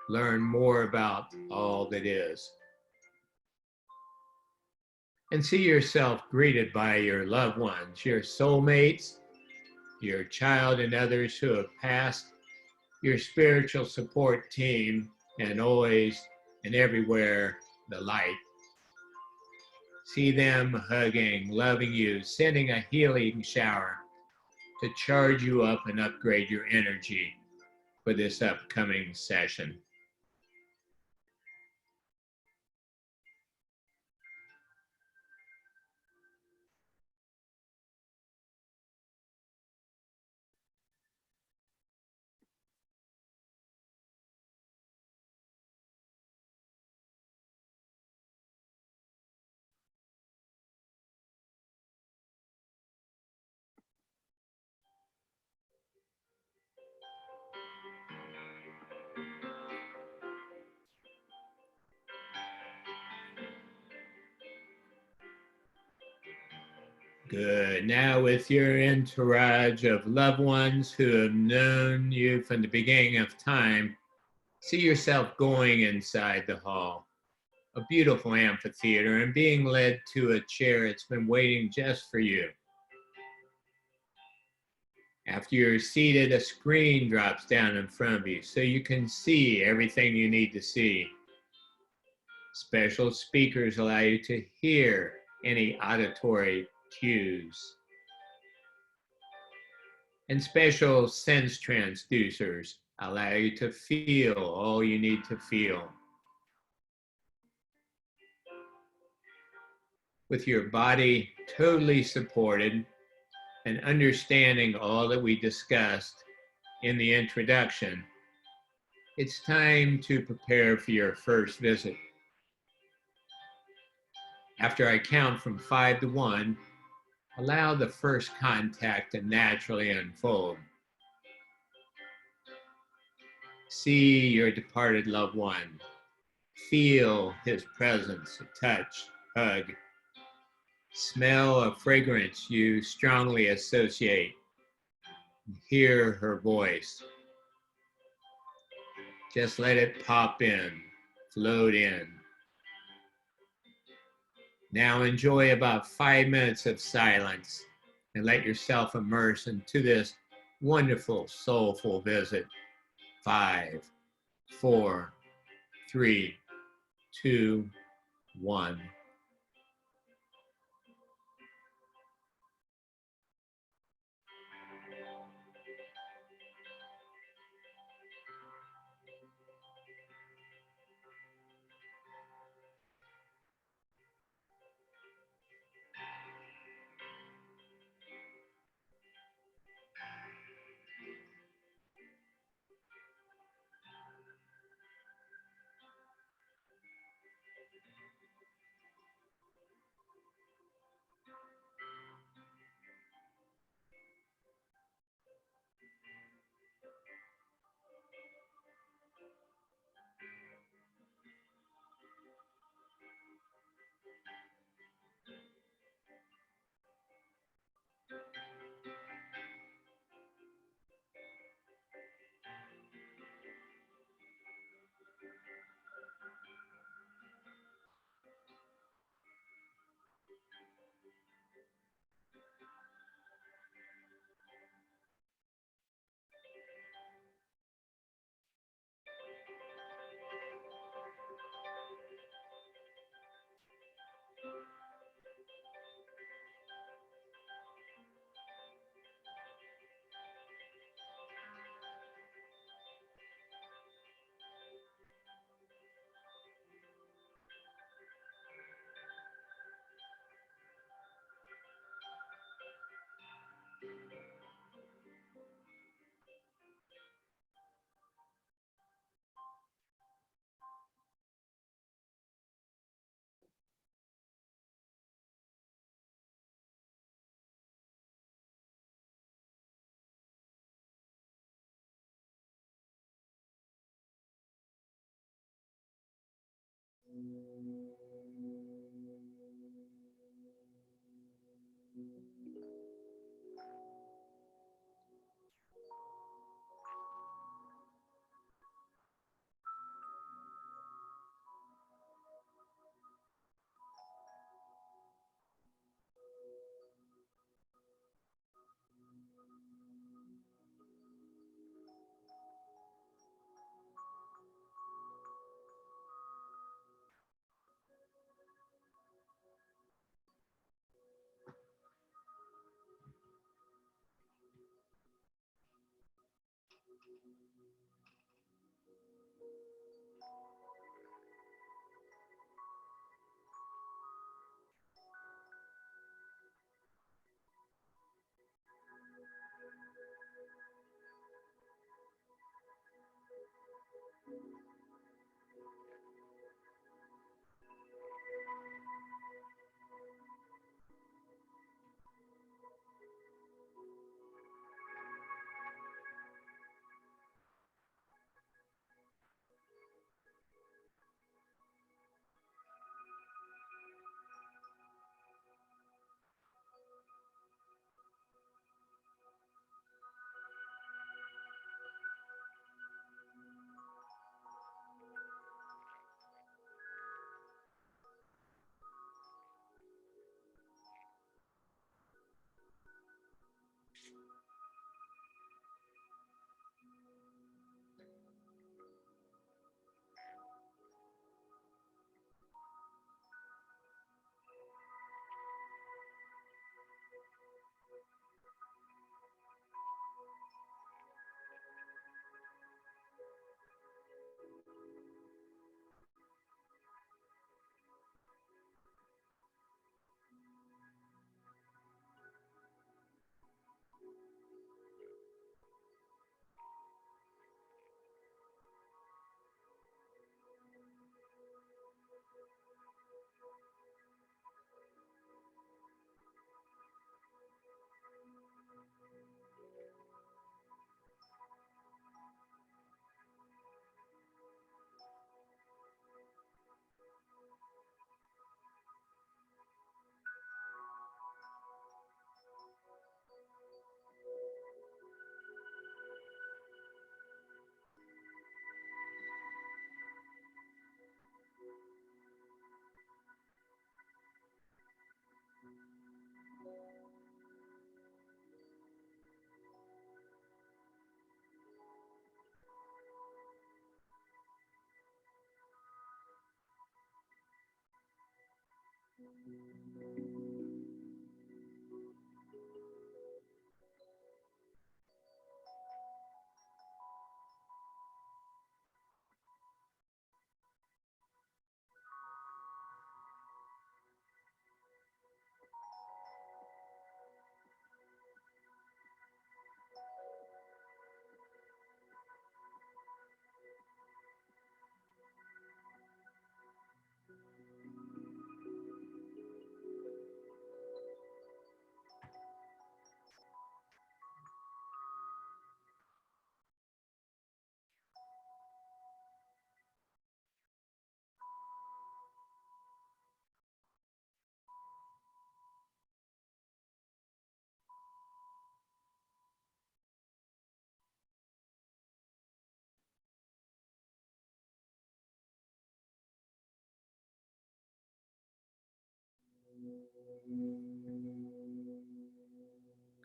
Speaker 4: learn more about all that is, and see yourself greeted by your loved ones, your soulmates, your child and others who have passed, your spiritual support team, and always and everywhere the light. See them hugging, loving you, sending a healing shower to charge you up and upgrade your energy for this upcoming session. Good. Now with your entourage of loved ones who have known you from the beginning of time, see yourself going inside the hall, a beautiful amphitheater, and being led to a chair that's been waiting just for you. After you're seated, a screen drops down in front of you so you can see everything you need to see. Special speakers allow you to hear any auditory cues. And special sense transducers allow you to feel all you need to feel. With your body totally supported and understanding all that we discussed in the introduction, it's time to prepare for your first visit. After I count from 5 to 1, allow the first contact to naturally unfold. See your departed loved one. Feel his presence, a touch, hug. Smell a fragrance you strongly associate. Hear her voice. Just let it pop in, float in. Now enjoy about 5 minutes of silence and let yourself immerse into this wonderful, soulful visit. 5, 4, 3, 2, 1.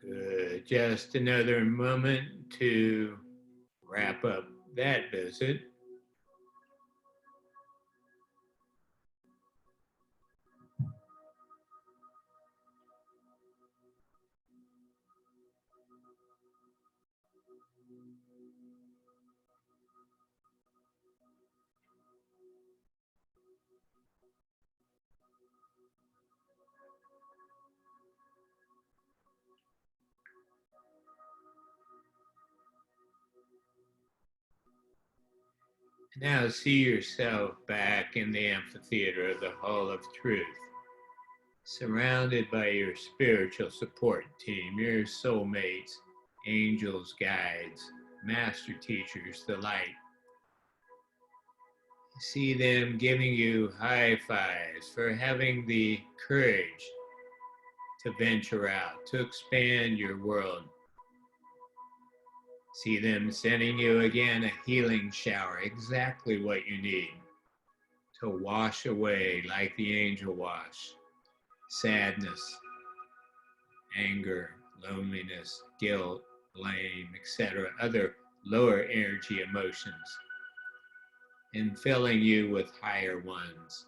Speaker 4: Good. Just another moment to wrap up that visit. Now see yourself back in the amphitheater of the Hall of Truth, surrounded by your spiritual support team, your soulmates, angels, guides, master teachers, the light. See them giving you high fives for having the courage to venture out, to expand your world. See them sending you again a healing shower, exactly what you need to wash away like the angel wash, sadness, anger, loneliness, guilt, blame, etc., other lower energy emotions, and filling you with higher ones,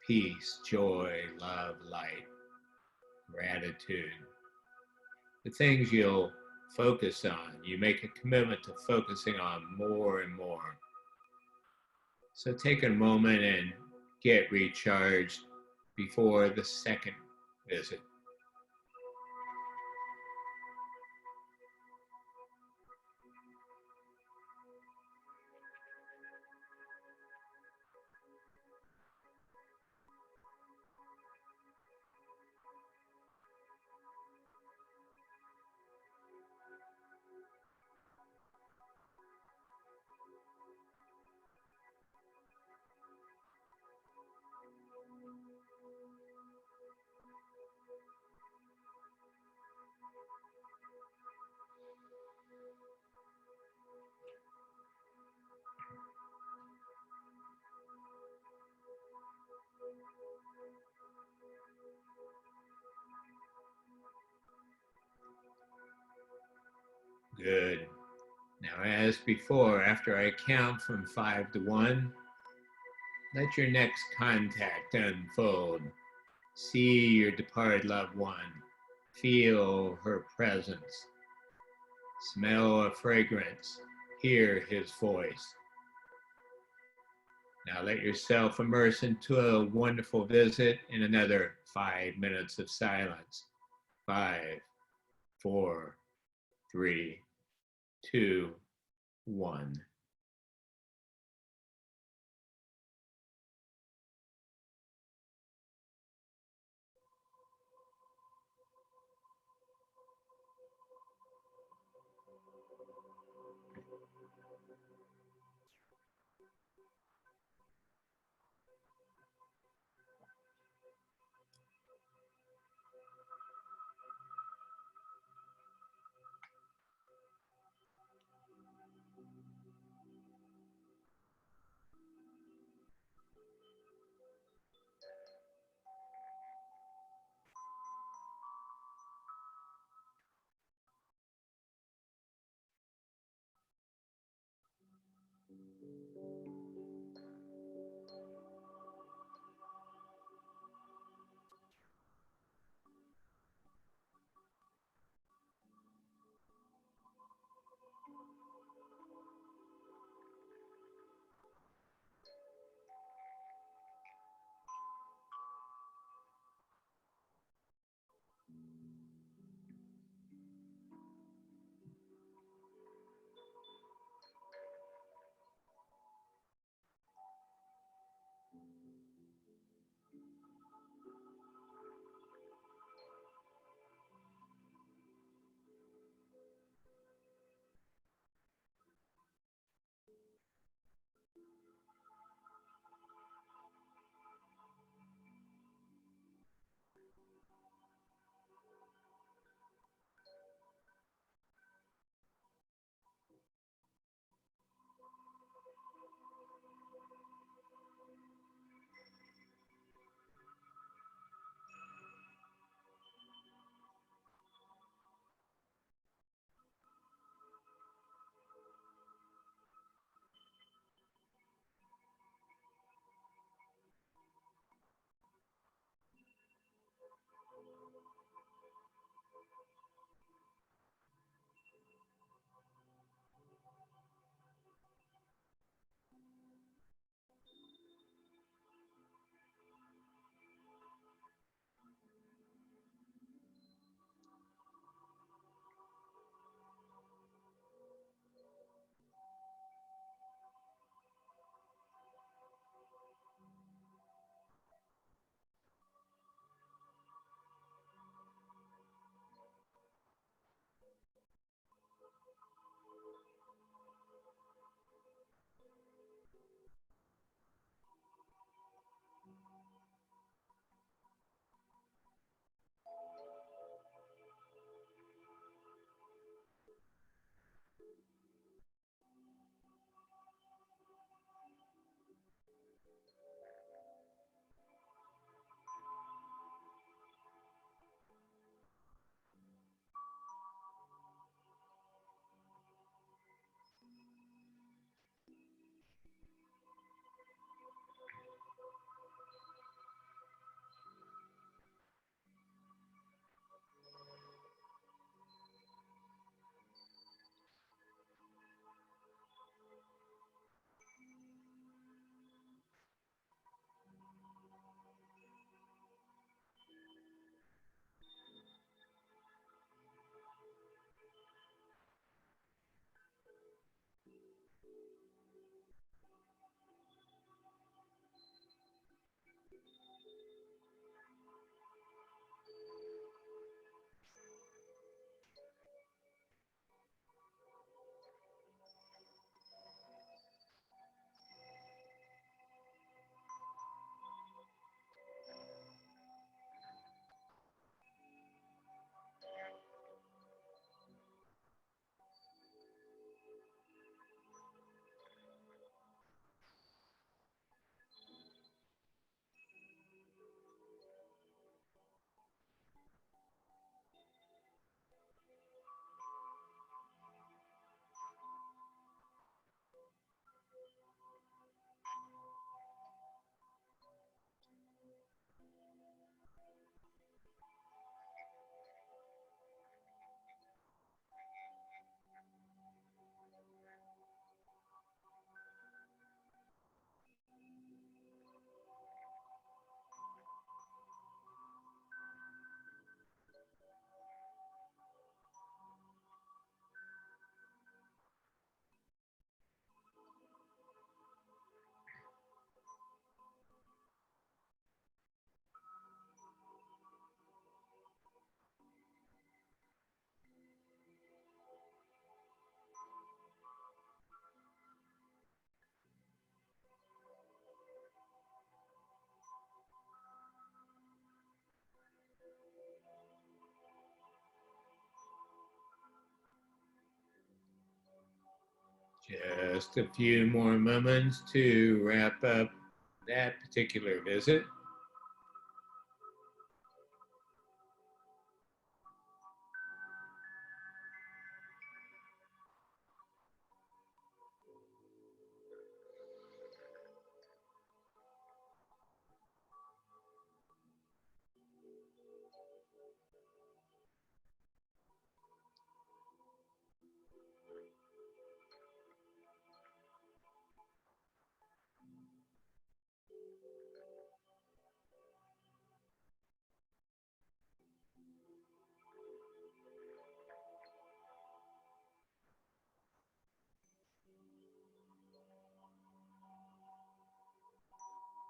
Speaker 4: peace, joy, love, light, gratitude. The things you'll focus on, you make a commitment to focusing on more and more. So take a moment and get recharged before the second visit. Good. Now, as before, after I count from 5 to 1, let your next contact unfold. See your departed loved one. Feel her presence. Smell a fragrance. Hear his voice. Now let yourself immerse into a wonderful visit in another 5 minutes of silence. 5, 4, 3, 2, 1. Just a few more moments to wrap up that particular visit.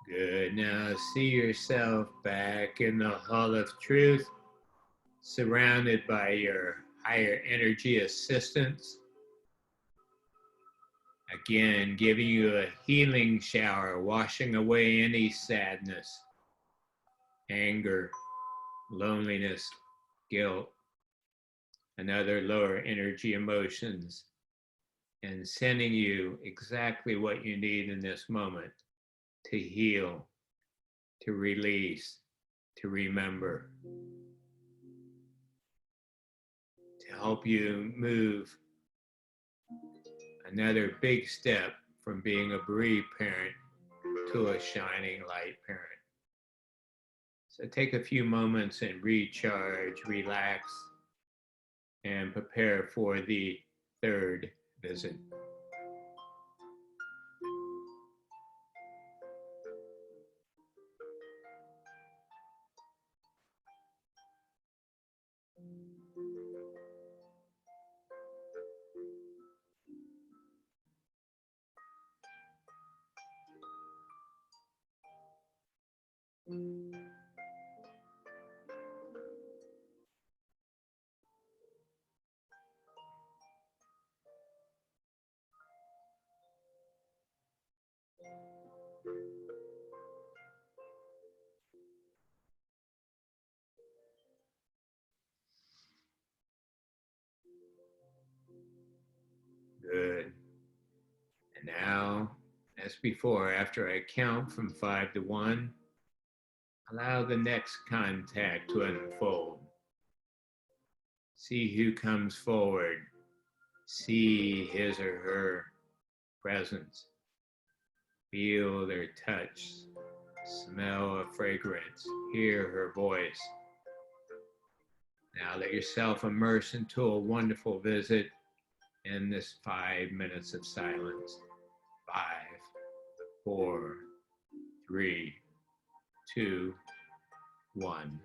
Speaker 4: Good. Now see yourself back in the Hall of Truth, surrounded by your higher energy assistants. Again, giving you a healing shower, washing away any sadness, anger, loneliness, guilt, and other lower energy emotions, and sending you exactly what you need in this moment to heal, to release, to remember, to help you move another big step from being a bereaved parent to a shining light parent. So take a few moments and recharge, relax, and prepare for the third visit. Good. And now, as before, after I count from 5 to 1, allow the next contact to unfold. See who comes forward. See his or her presence. Feel their touch. Smell a fragrance. Hear her voice. Now let yourself immerse into a wonderful visit in this 5 minutes of silence. 5, 4, 3, 2, 1.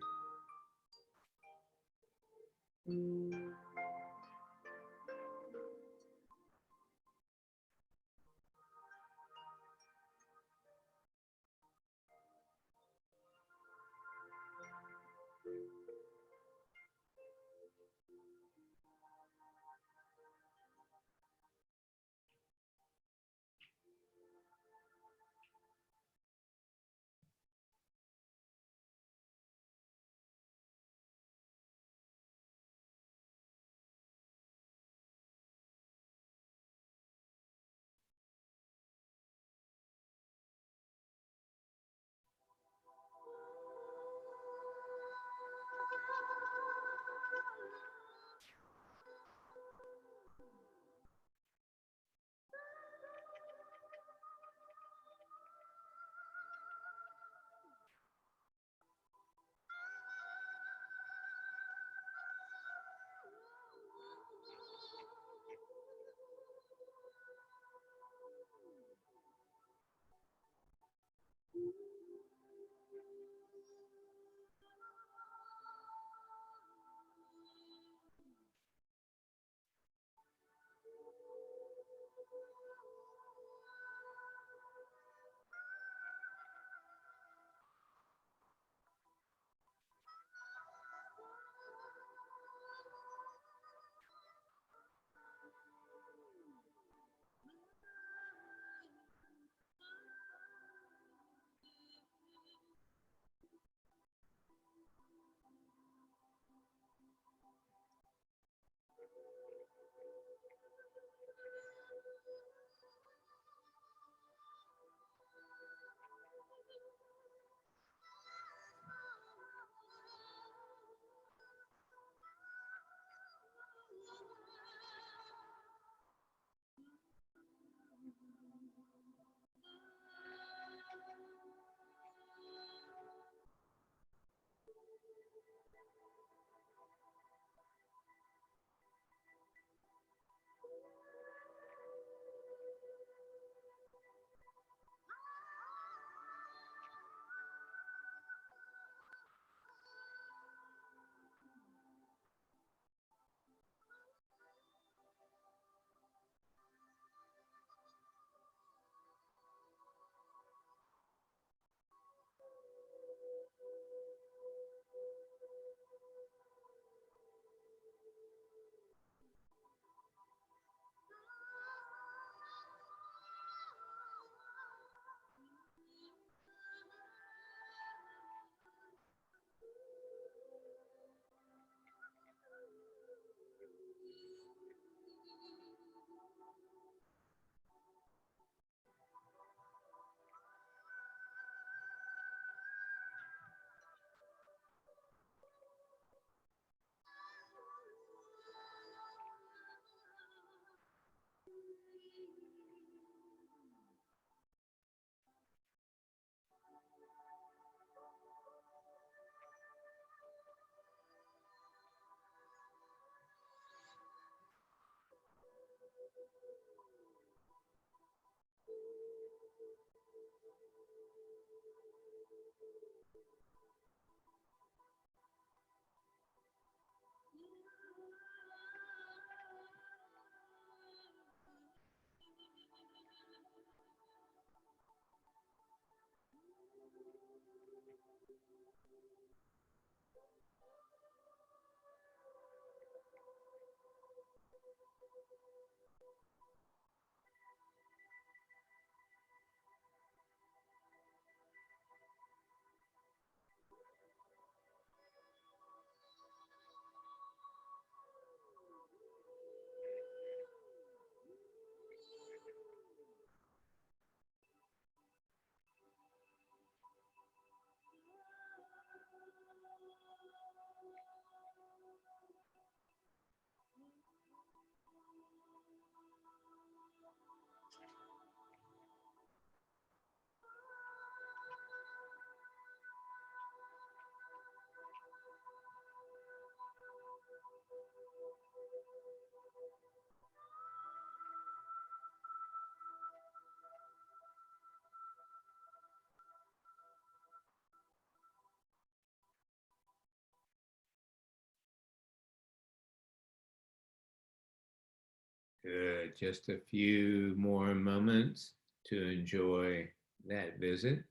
Speaker 4: Good. Just a few more moments to enjoy that visit.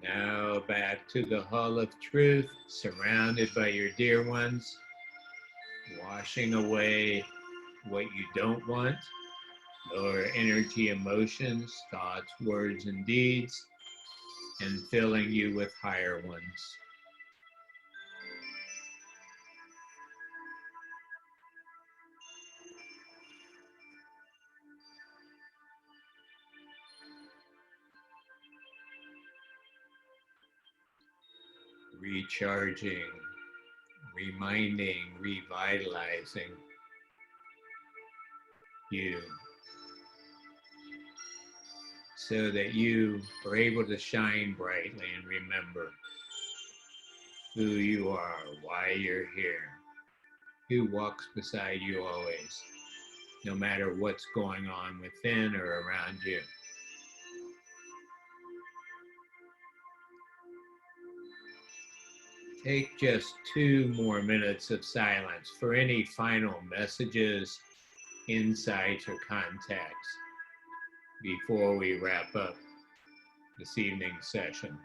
Speaker 4: Now back to the Hall of Truth, surrounded by your dear ones, washing away what you don't want, lower energy emotions, thoughts, words, and deeds, and filling you with higher ones. Recharging, reminding, revitalizing you so that you are able to shine brightly and remember who you are, why you're here, who walks beside you always, no matter what's going on within or around you. Take just 2 more minutes of silence for any final messages, insights, or contacts before we wrap up this evening's session.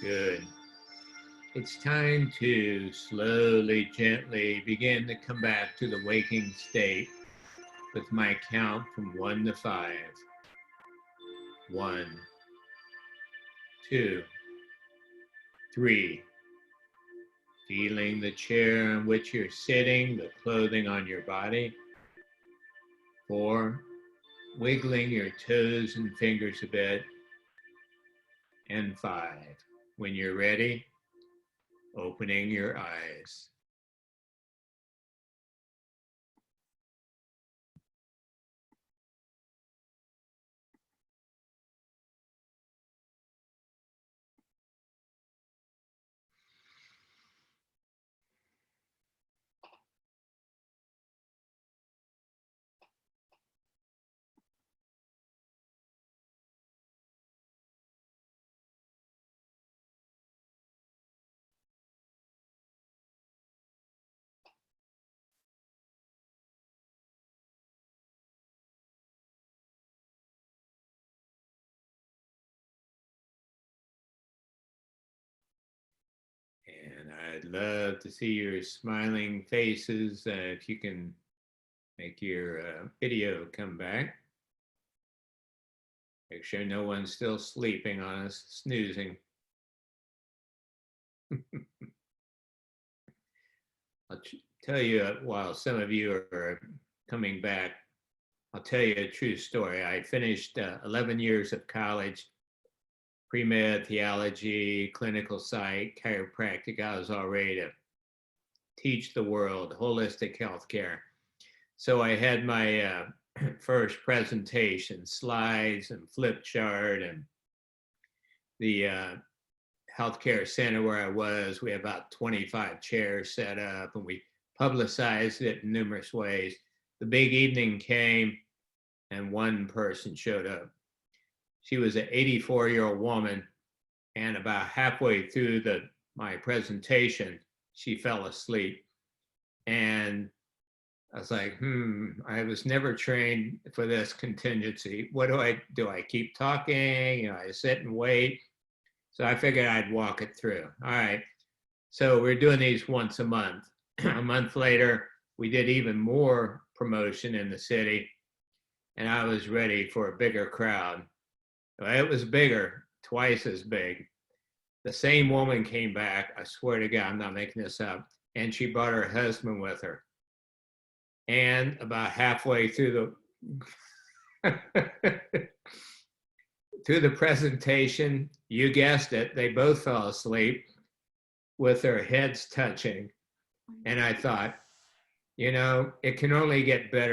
Speaker 4: Good. It's time to slowly, gently begin to come back to the waking state with my count from 1 to 5. 1, 2, 3. Feeling the chair on which you're sitting, the clothing on your body. 4. Wiggling your toes and fingers a bit. And 5. When you're ready, opening your eyes. And I'd love to see your smiling faces. If you can make your video come back. Make sure no one's still sleeping on us, snoozing. I'll tell you, while some of you are coming back, I'll tell you a true story. I finished 11 years of college, pre-med, theology, clinical psych, chiropractic. I was all ready to teach the world holistic healthcare. So I had my first presentation, slides and flip chart, and the healthcare center where I was, we had about 25 chairs set up, and we publicized it in numerous ways. The big evening came, and one person showed up. She was an 84-year-old woman, and about halfway through my presentation, she fell asleep. And I was like, I was never trained for this contingency. What do I do? I keep talking, I sit and wait. So I figured I'd walk it through. All right. So we're doing these once a month. A month later, we did even more promotion in the city, and I was ready for a bigger crowd. Well, it was bigger, twice as big. The same woman came back. I swear to God, I'm not making this up. And she brought her husband with her. And about halfway through through the presentation, you guessed it, they both fell asleep with their heads touching. And I thought, it can only get better.